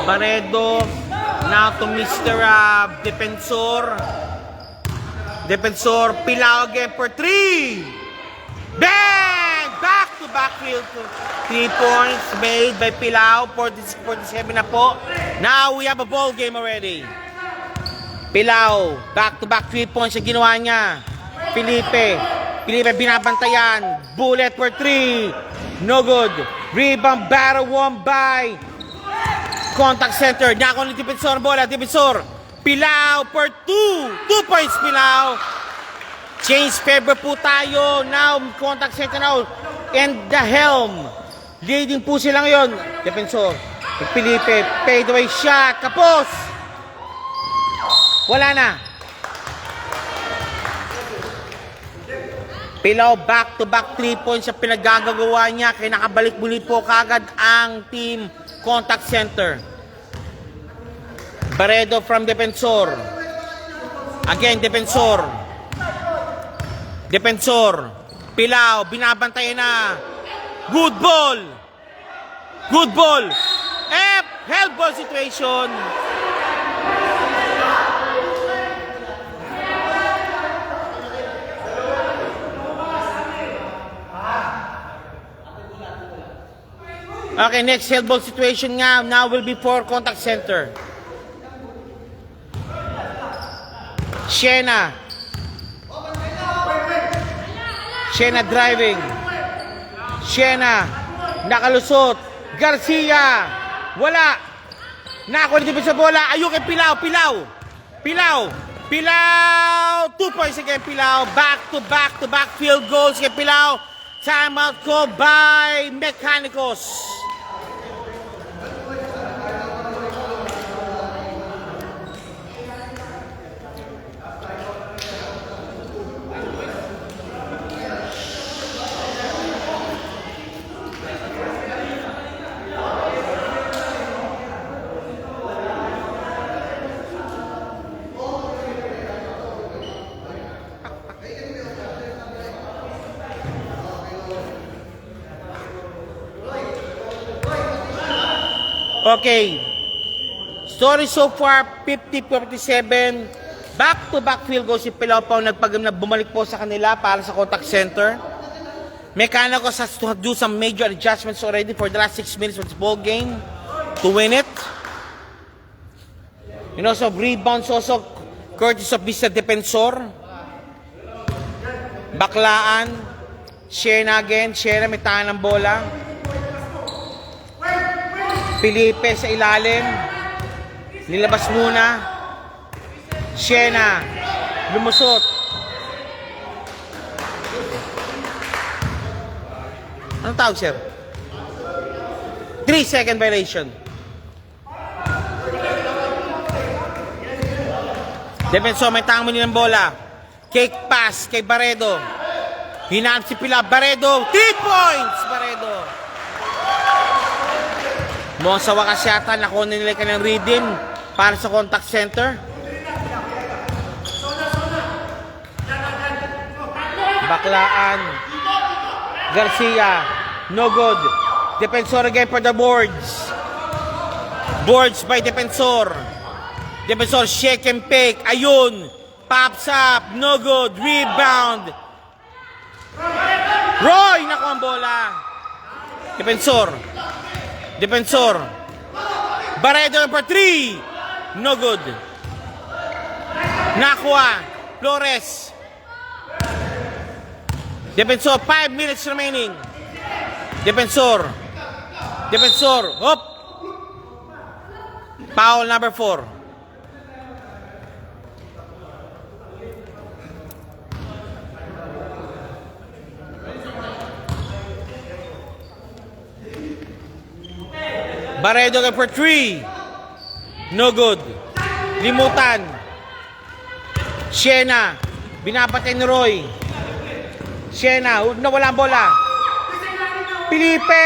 Baredo. Now to Mr. Defensor. Pilao again for 3. Bang! Back-to-back field. 3 points made by Pilao. 46-47 na po. Now we have a ball game already. Pilao, back-to-back 3 points ang ginawa niya. Felipe binabantayan. Bullet for 3. No good. Rebound battle won by contact center. Nako ni Defensor bola. Defensor. Pilao for 2. 2 points Pilao. Change favor po tayo. Now contact center now. And the helm. Leading po sila ngayon. Defensor. Felipe. Fade away shot. Kapos. Wala na. Pilao back-to-back 3 points sa pinaggagawa niya. Kaya nakabalik muli po kagad ang team contact center. Baredo from defensor. Again, defensor. Defensor. Pilao, binabantayan na. Good ball. Good ball. Help ball situation. Okay, next help ball situation nga. Now will be for contact center. Shena. Shena driving. Shena. Nakalusot. Garcia. Wala. Nakakulit din sa bola. Ayun kay Pilao. Pilao. 2 points again Pilao. Back-to-back field goals kay Pilao. Timeout ko by Mecanicos. Okay. Story so far, 50-47. Back-to-back field goals si Pilao pa bumalik po sa kanila para sa contact center. Mecanicos has to do some major adjustments already for the last 6 minutes of this ball game to win it. And also rebounds also courtesy of Mr. Defensor. Baklaan. Shena again. Shena may tahan ng bola. Felipe sa ilalim. Nilabas muna. Shena. Lumusot. Anong tawag, sir? 3-second violation. Defensor, may tangan mo nilang bola. Cake pass kay Baredo. Hinaan si Pilao. Baredo. 3 points! Baredo. Mukhang sa wakas yata nakuha nila ka ng redeem para sa contact center. Baklaan. Garcia. No good. Defensor again for the boards. Boards by Defensor. Defensor shake and fake. Ayun. Pops up. No good. Rebound. Roy. Nakuha ang bola. Defensor. Defensor. Baredo number 3. No good. Nakuha. Flores. Defensor. 5 minutes remaining. Defensor. Defensor. Hop. Foul number 4. Baredo for 3. No good. Limutan. Shena. Binapatay ni Roy. Shena. Nawala ang bola. Felipe.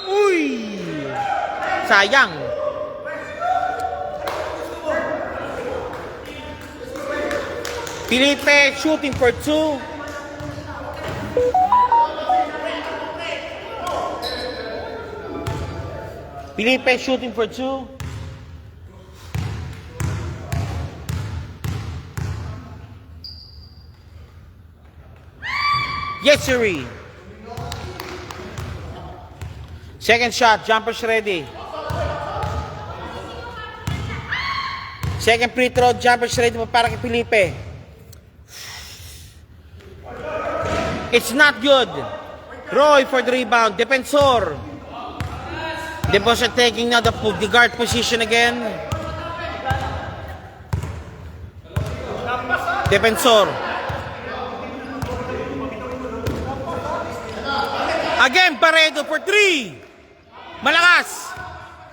Uy. Sayang. Felipe shooting for 2. Felipe shooting for 2. Yes, sir. Second shot, jumpers ready. Second free throw, jumpers ready para kay Felipe. It's not good. Roy for the rebound. Defensor. Defensor taking now the guard position again. Defensor. Again, Baredo for 3. Malakas.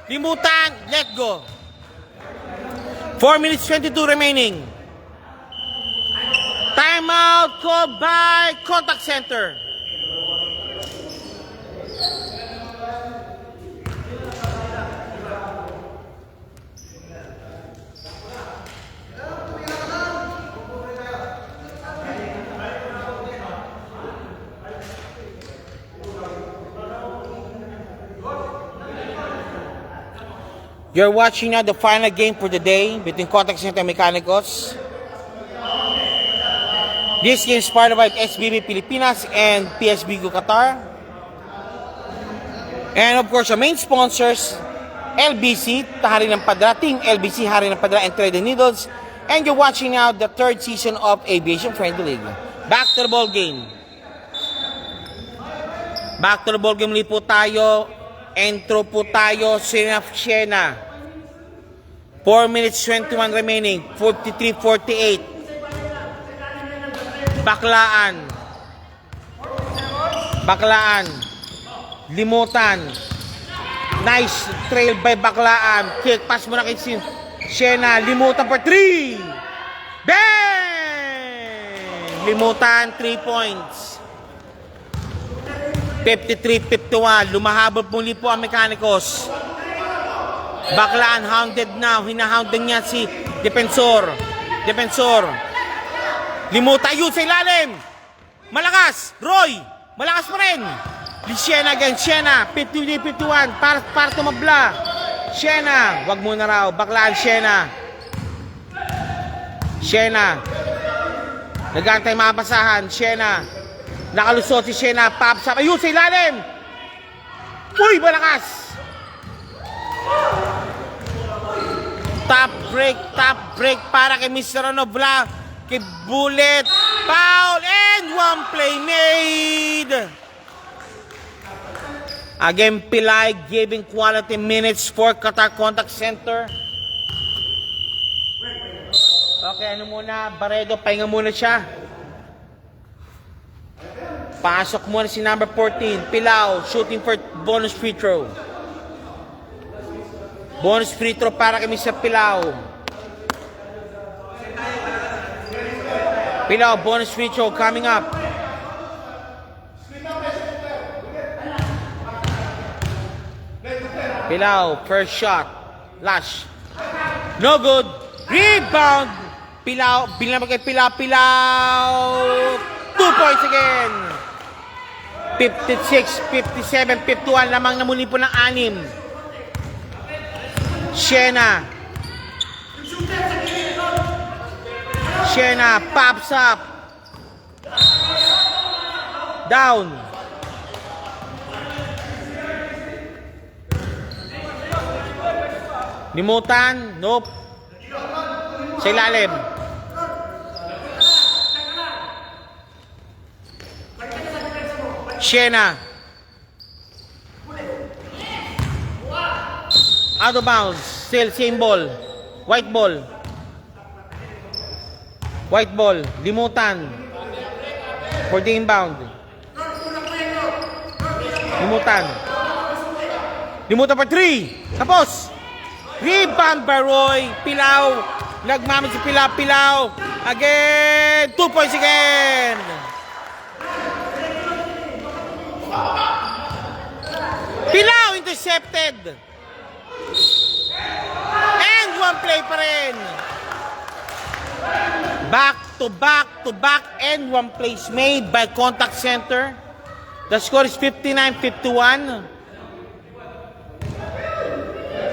Limutan. Let go. 4 minutes 22 remaining. Time Timeout called by Contact Center. You're watching now the final game for the day between Contact Center and Mecanicos. This game is part of SBB Pilipinas and PSB Qatar. And of course, our main sponsors, LBC, Hari ng Padra, Team LBC, Hari ng Padra, and Trade Needles. And you're watching now the third season of Aviation Friendly League. Back to the ball game. Back to the ball game ulit po tayo. Intro po tayo, Siena. 4 minutes 21 remaining, 43-48. Baklaan. Limutan. Nice trail by Baklaan. Kick pass muna kay Siena. Limutan for 3. Bang! Limutan 3 points. 53-51. Lumahabol muli po ang Mecanicos. Baklaan hounded now. Hinahoundan niya si Defensor. Limutan yun sa ilalim. Malakas. Roy. Malakas pa rin. Siena again. Siena. 50-51. Para tumabla. Siena. Wag muna raw. Baklaan Siena. Nagantay mapasahan. Siena. Nakalusot si Siena, pops up. Ayun, sa ilalim! Uy, malakas! Top break para kay Mr. Novla. Kay Bullet. Foul and one play made. Again, Pilay giving quality minutes for Qatar Contact Center. Okay, ano muna? Baredo, pahinga muna siya. Pasok muna si number 14, Pilao, shooting for bonus free throw. Bonus free throw para kay Mr. Pilao. Bonus free throw coming up. Pilao, first shot. Lash. No good. Rebound. Bilang kay Pilao. 2 points again. 56, 57, 51 lamang na muli po ng 6. Siena, pops up. Down. Limutan, nope. Sa ilalim. Siena. Out of bounds. Still same ball. White ball. Limutan. For the inbound. Limutan for 3. Tapos. Rebound by Roy. Pilao. Nagmamit si Pilao. Again. 2 points again. Pilao intercepted. And one play pa rin. Back to back and one place made by Contact Center. The score is 59-51.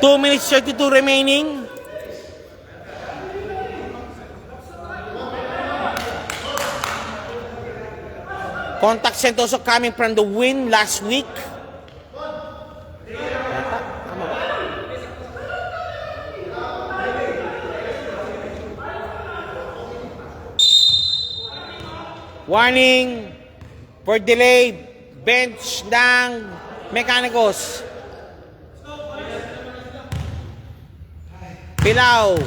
2 minutes 32 remaining. Contact Center also coming from the win last week. Warning for delay. Bench ng Mecanicos. Pilao.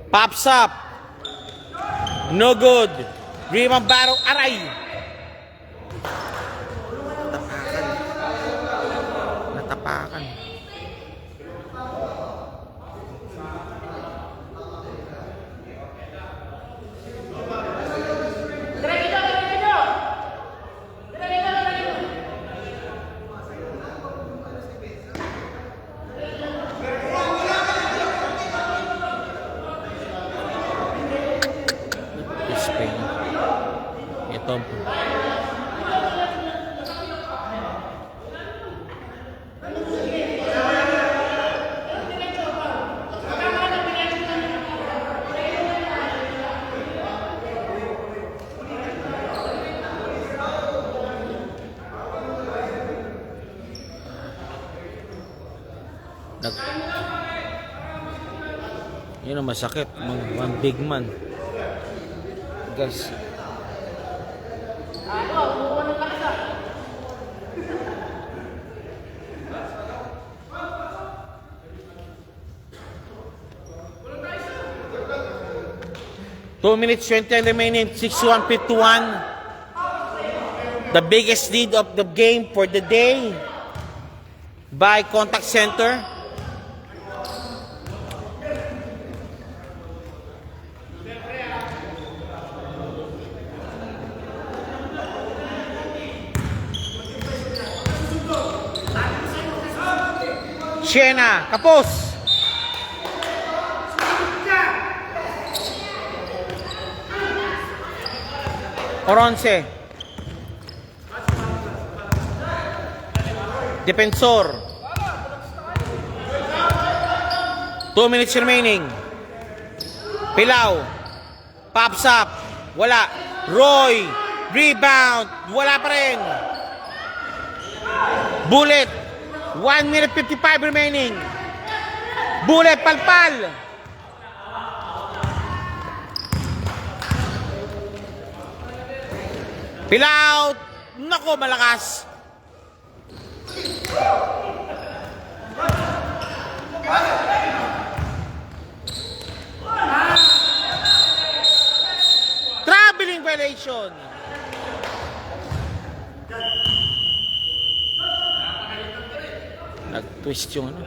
Pops up. No good. Rebound Barrow. Aray. Natapakan. Spain. Ito. Yun ang masakit, one big man. Guys. Two minutes 20 remaining, 61-51. The biggest lead of the game for the day by Contact Center. Siena, kapos. Oronce. Defensor. 2 minutes remaining. Pilaw. Pops up. Wala. Roy. Rebound. Wala pa rin. Bullet. 1 minute 55 remaining. Bullet, palpal. Pilaw. Nako, malakas. Traveling violation. Nag-twist yung ano.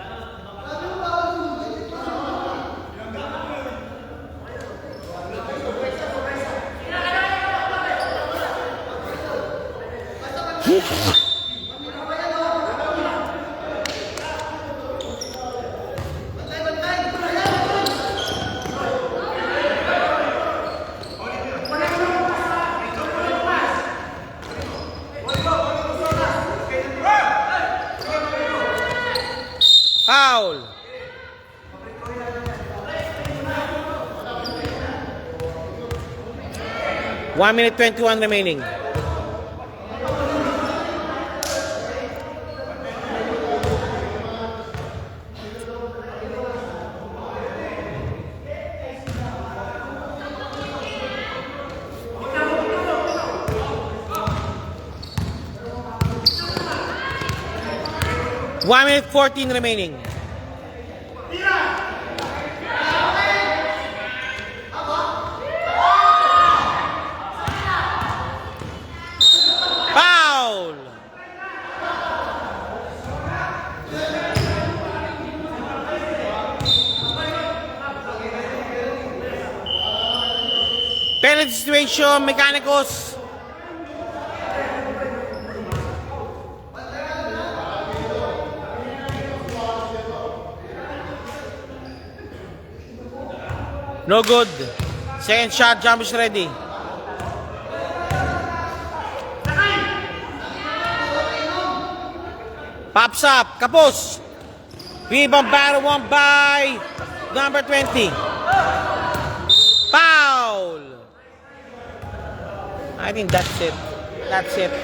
Foul. One minute 21 remaining. One minute 14 remaining. Foul. Penalty situation, Mecanicos. No good. Second shot, jump is ready. Pops up, kapos. Rebound battle won by number 20. Foul. I think that's it. That's it.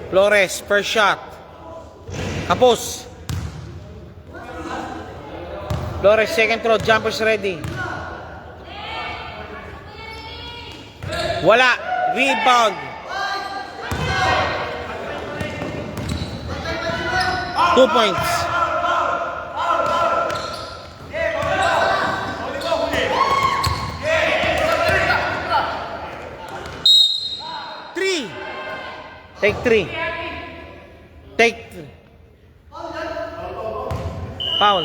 Flores, first shot. Kapos. Flores, second throw. Jumpers ready. Wala. Rebound. 2 points. Take 3. Take 3. Foul.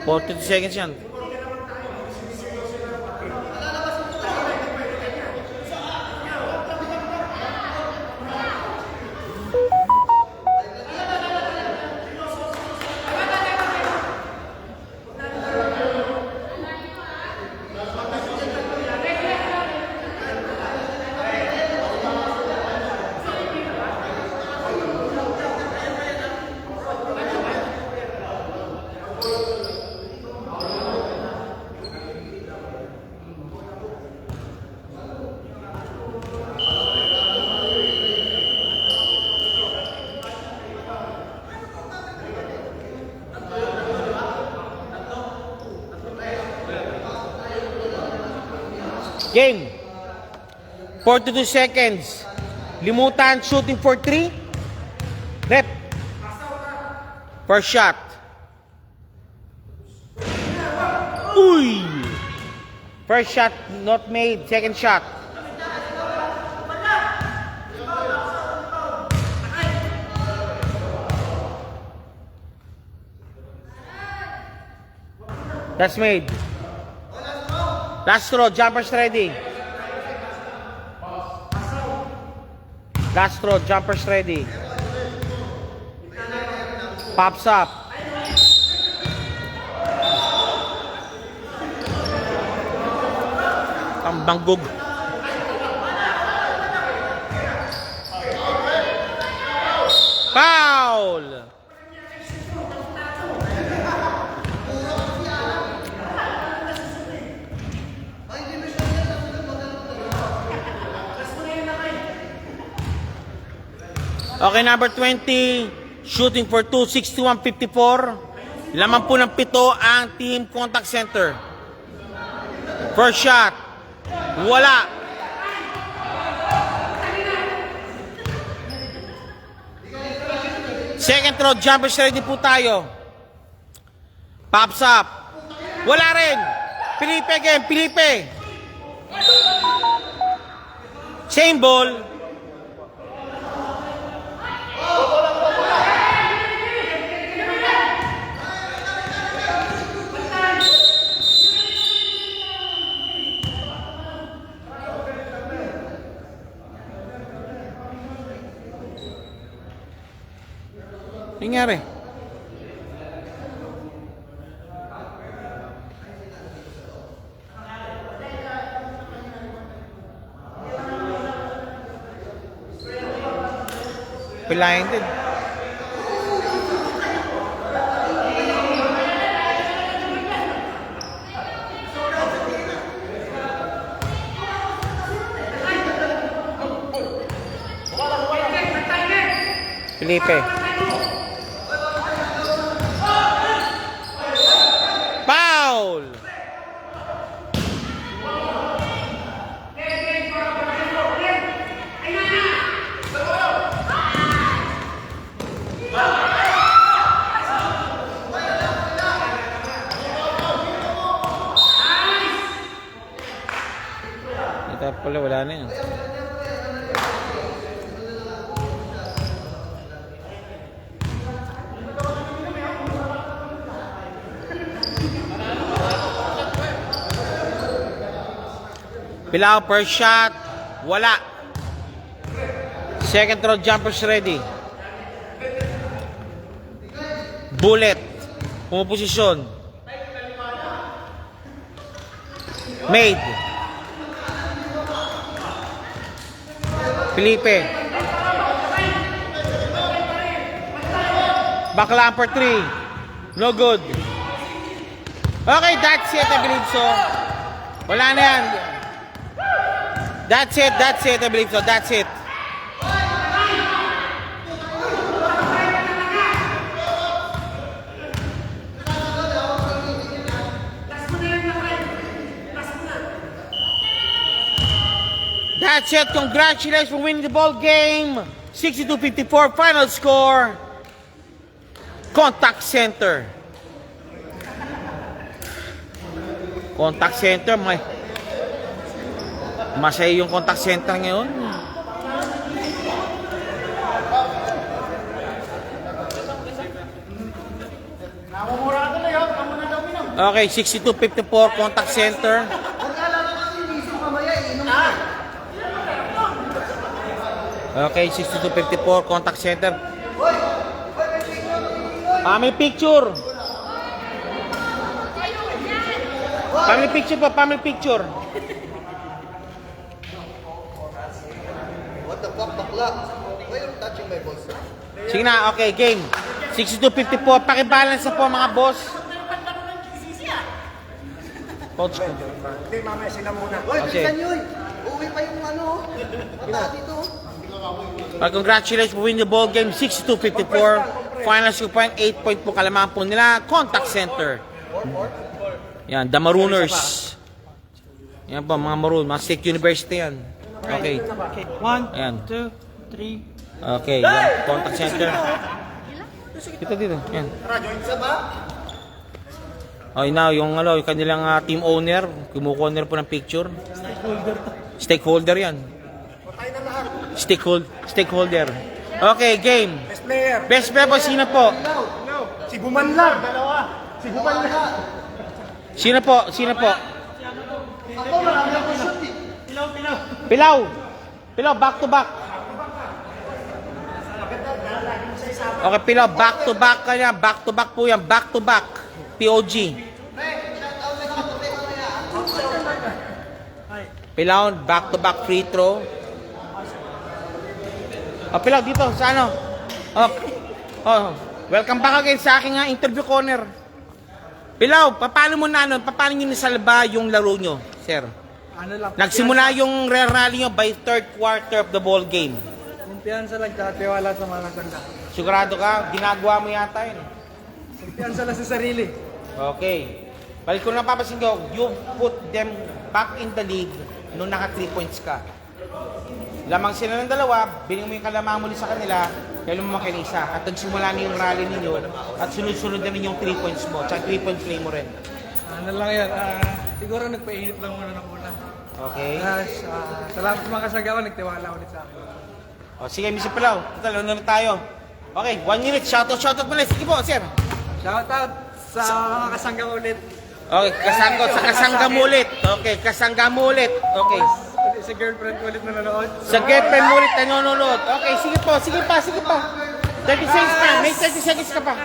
For 30 seconds yan. Game. 42 seconds. Limutan, shooting for 3. Rep. First shot. Uy! First shot not made. Second shot. That's made. Last throw, jumpers ready. Last throw, jumpers ready. Pops up. Tambanggog. Foul! Okay, number 20, shooting for 2, 61-54. Laman po ng 7 ang team contact center. First shot. Wala. Second throw, jumpers ready po tayo. Pops up. Wala rin. Felipe again, Felipe. Same ball. Nangyari? Blinded. Felipe. Foul. Ito pala wala na yun. Pilaw, first shot. Wala. Second throw, jumpers ready. Bullet. Pumuposisyon. Made. Felipe. Bakla for 3. No good. Okay, that's it, I believe so. Wala na yan. That's it, I believe so, that's it. That's it, congratulations for winning the ball game. 62-54, final score. Contact Center. Contact Center, masaya yung contact center ngayon. Okay, 62-54 contact center. Okay, 62-54 contact center. Family picture. Family picture pa, family picture. What the fuck, bakla? Why are you touching my balls? Sige na, okay, game. 62-54, pakibalance na po mga boss. Coach ko. Hindi, mamaya sila muna. Hoy, Okay. bilisan nyo eh. Uwi pa yung ano. Bata dito. Congratulations for winning the ball game, 62-54. Final score point, 8 point po kalamangan po nila. Contact center. Yan, the Marooners. Yan po, mga maroon, mga State University yan. Okay. Okay, 1, Ayan. 2, 3. Okay, yan. Contact center. Dito. Yan. Okay, now, yung kanilang team owner, kumukuha po ng picture. Stakeholder yan. Stakeholder. Okay, game. Best player. Best player po, sino po? Si Bumanlar. Dalawa. Si Bumanlar. Sino po? Ako, marami ako shoot eh. Pilaw, back to back. Okay, Pilaw, back to back kanya. Back to back po yan. Back to back. POG. Pilaw, back to back free throw. Oh, Pilaw, dito, sa ano? Welcome back again sa aking interview corner. Pilaw, paano mo na paano nyo nasalba yung laro nyo, sir? Ano lang, Nagsimula yung rally nyo by third quarter of the ball game. kumpiyansa lang, tsaka tiwala sa mga kasangga. Sigurado ka, ginagawa mo yata yun. Kumpiyansa lang sa sarili. Okay. Balik ko napapasin ko, you put them back in the league nung naka 3 points ka. Lamang sila ng dalawa, biling mo yung kalamang muli sa kanila, kaya mo makin isa. At nagsimula na yung rally ninyo, at sunod-sunod na rin yung 3 points mo, tsaka 3-point play mo rin. Ano lang yan, siguro nagpainit lang muna ng una. Okay? Salamat sa mga kasangga ko, nagtiwala ulit sa akin. O, sige, Mr. Pilaw. Total, ano na tayo? Okay, 1 minute. Shoutout muna. Sige po, sir. Shoutout sa mga kasangga ko ulit. Okay, kasangga mo ulit. Okay, kasangga mo ulit. Okay. Sa girlfriend ko ulit nanonood. Sa girlfriend mo ulit nanonood. Okay, sige pa. 30 seconds pa. May 30 seconds ka pa.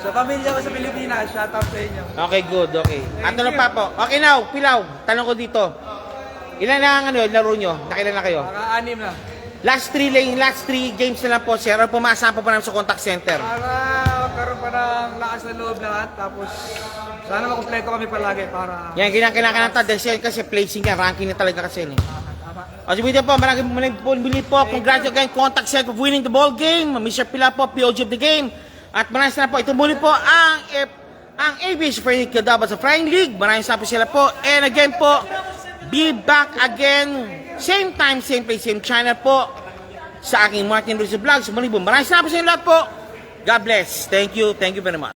Sa pamilya ko sa Pilipinas, shoutout sa inyo. Okay, good. Okay. At ano pa po? Okay, now, Pilaw. Tanong ko dito. Ilan na ang laro nyo? Nakailan na kayo? Maka-anim na. Last 3 games na lang po, sir. Ano pumasa pa namin sa contact center? Para magkaroon pa ng lakas na loob lahat. Tapos, sana makumpleto kami palagi para... Yan, kinakailangan natin kasi placing yan. Ranking na talaga kasi yun eh. Tama. O si Video po, maraming po. Congratulations again, contact center for winning the ball game. Mr. Pila po, POG of the game. At maraming sana po, ito muli po ang ABS Friendly Kadaba sa Flying League. Maraming sana po sila po. And again po, be back again, same time, same place, same channel po sa aking Martin Rizzo Vlogs. Muli po, maraming sana po sa inyo lahat po. God bless. Thank you very much.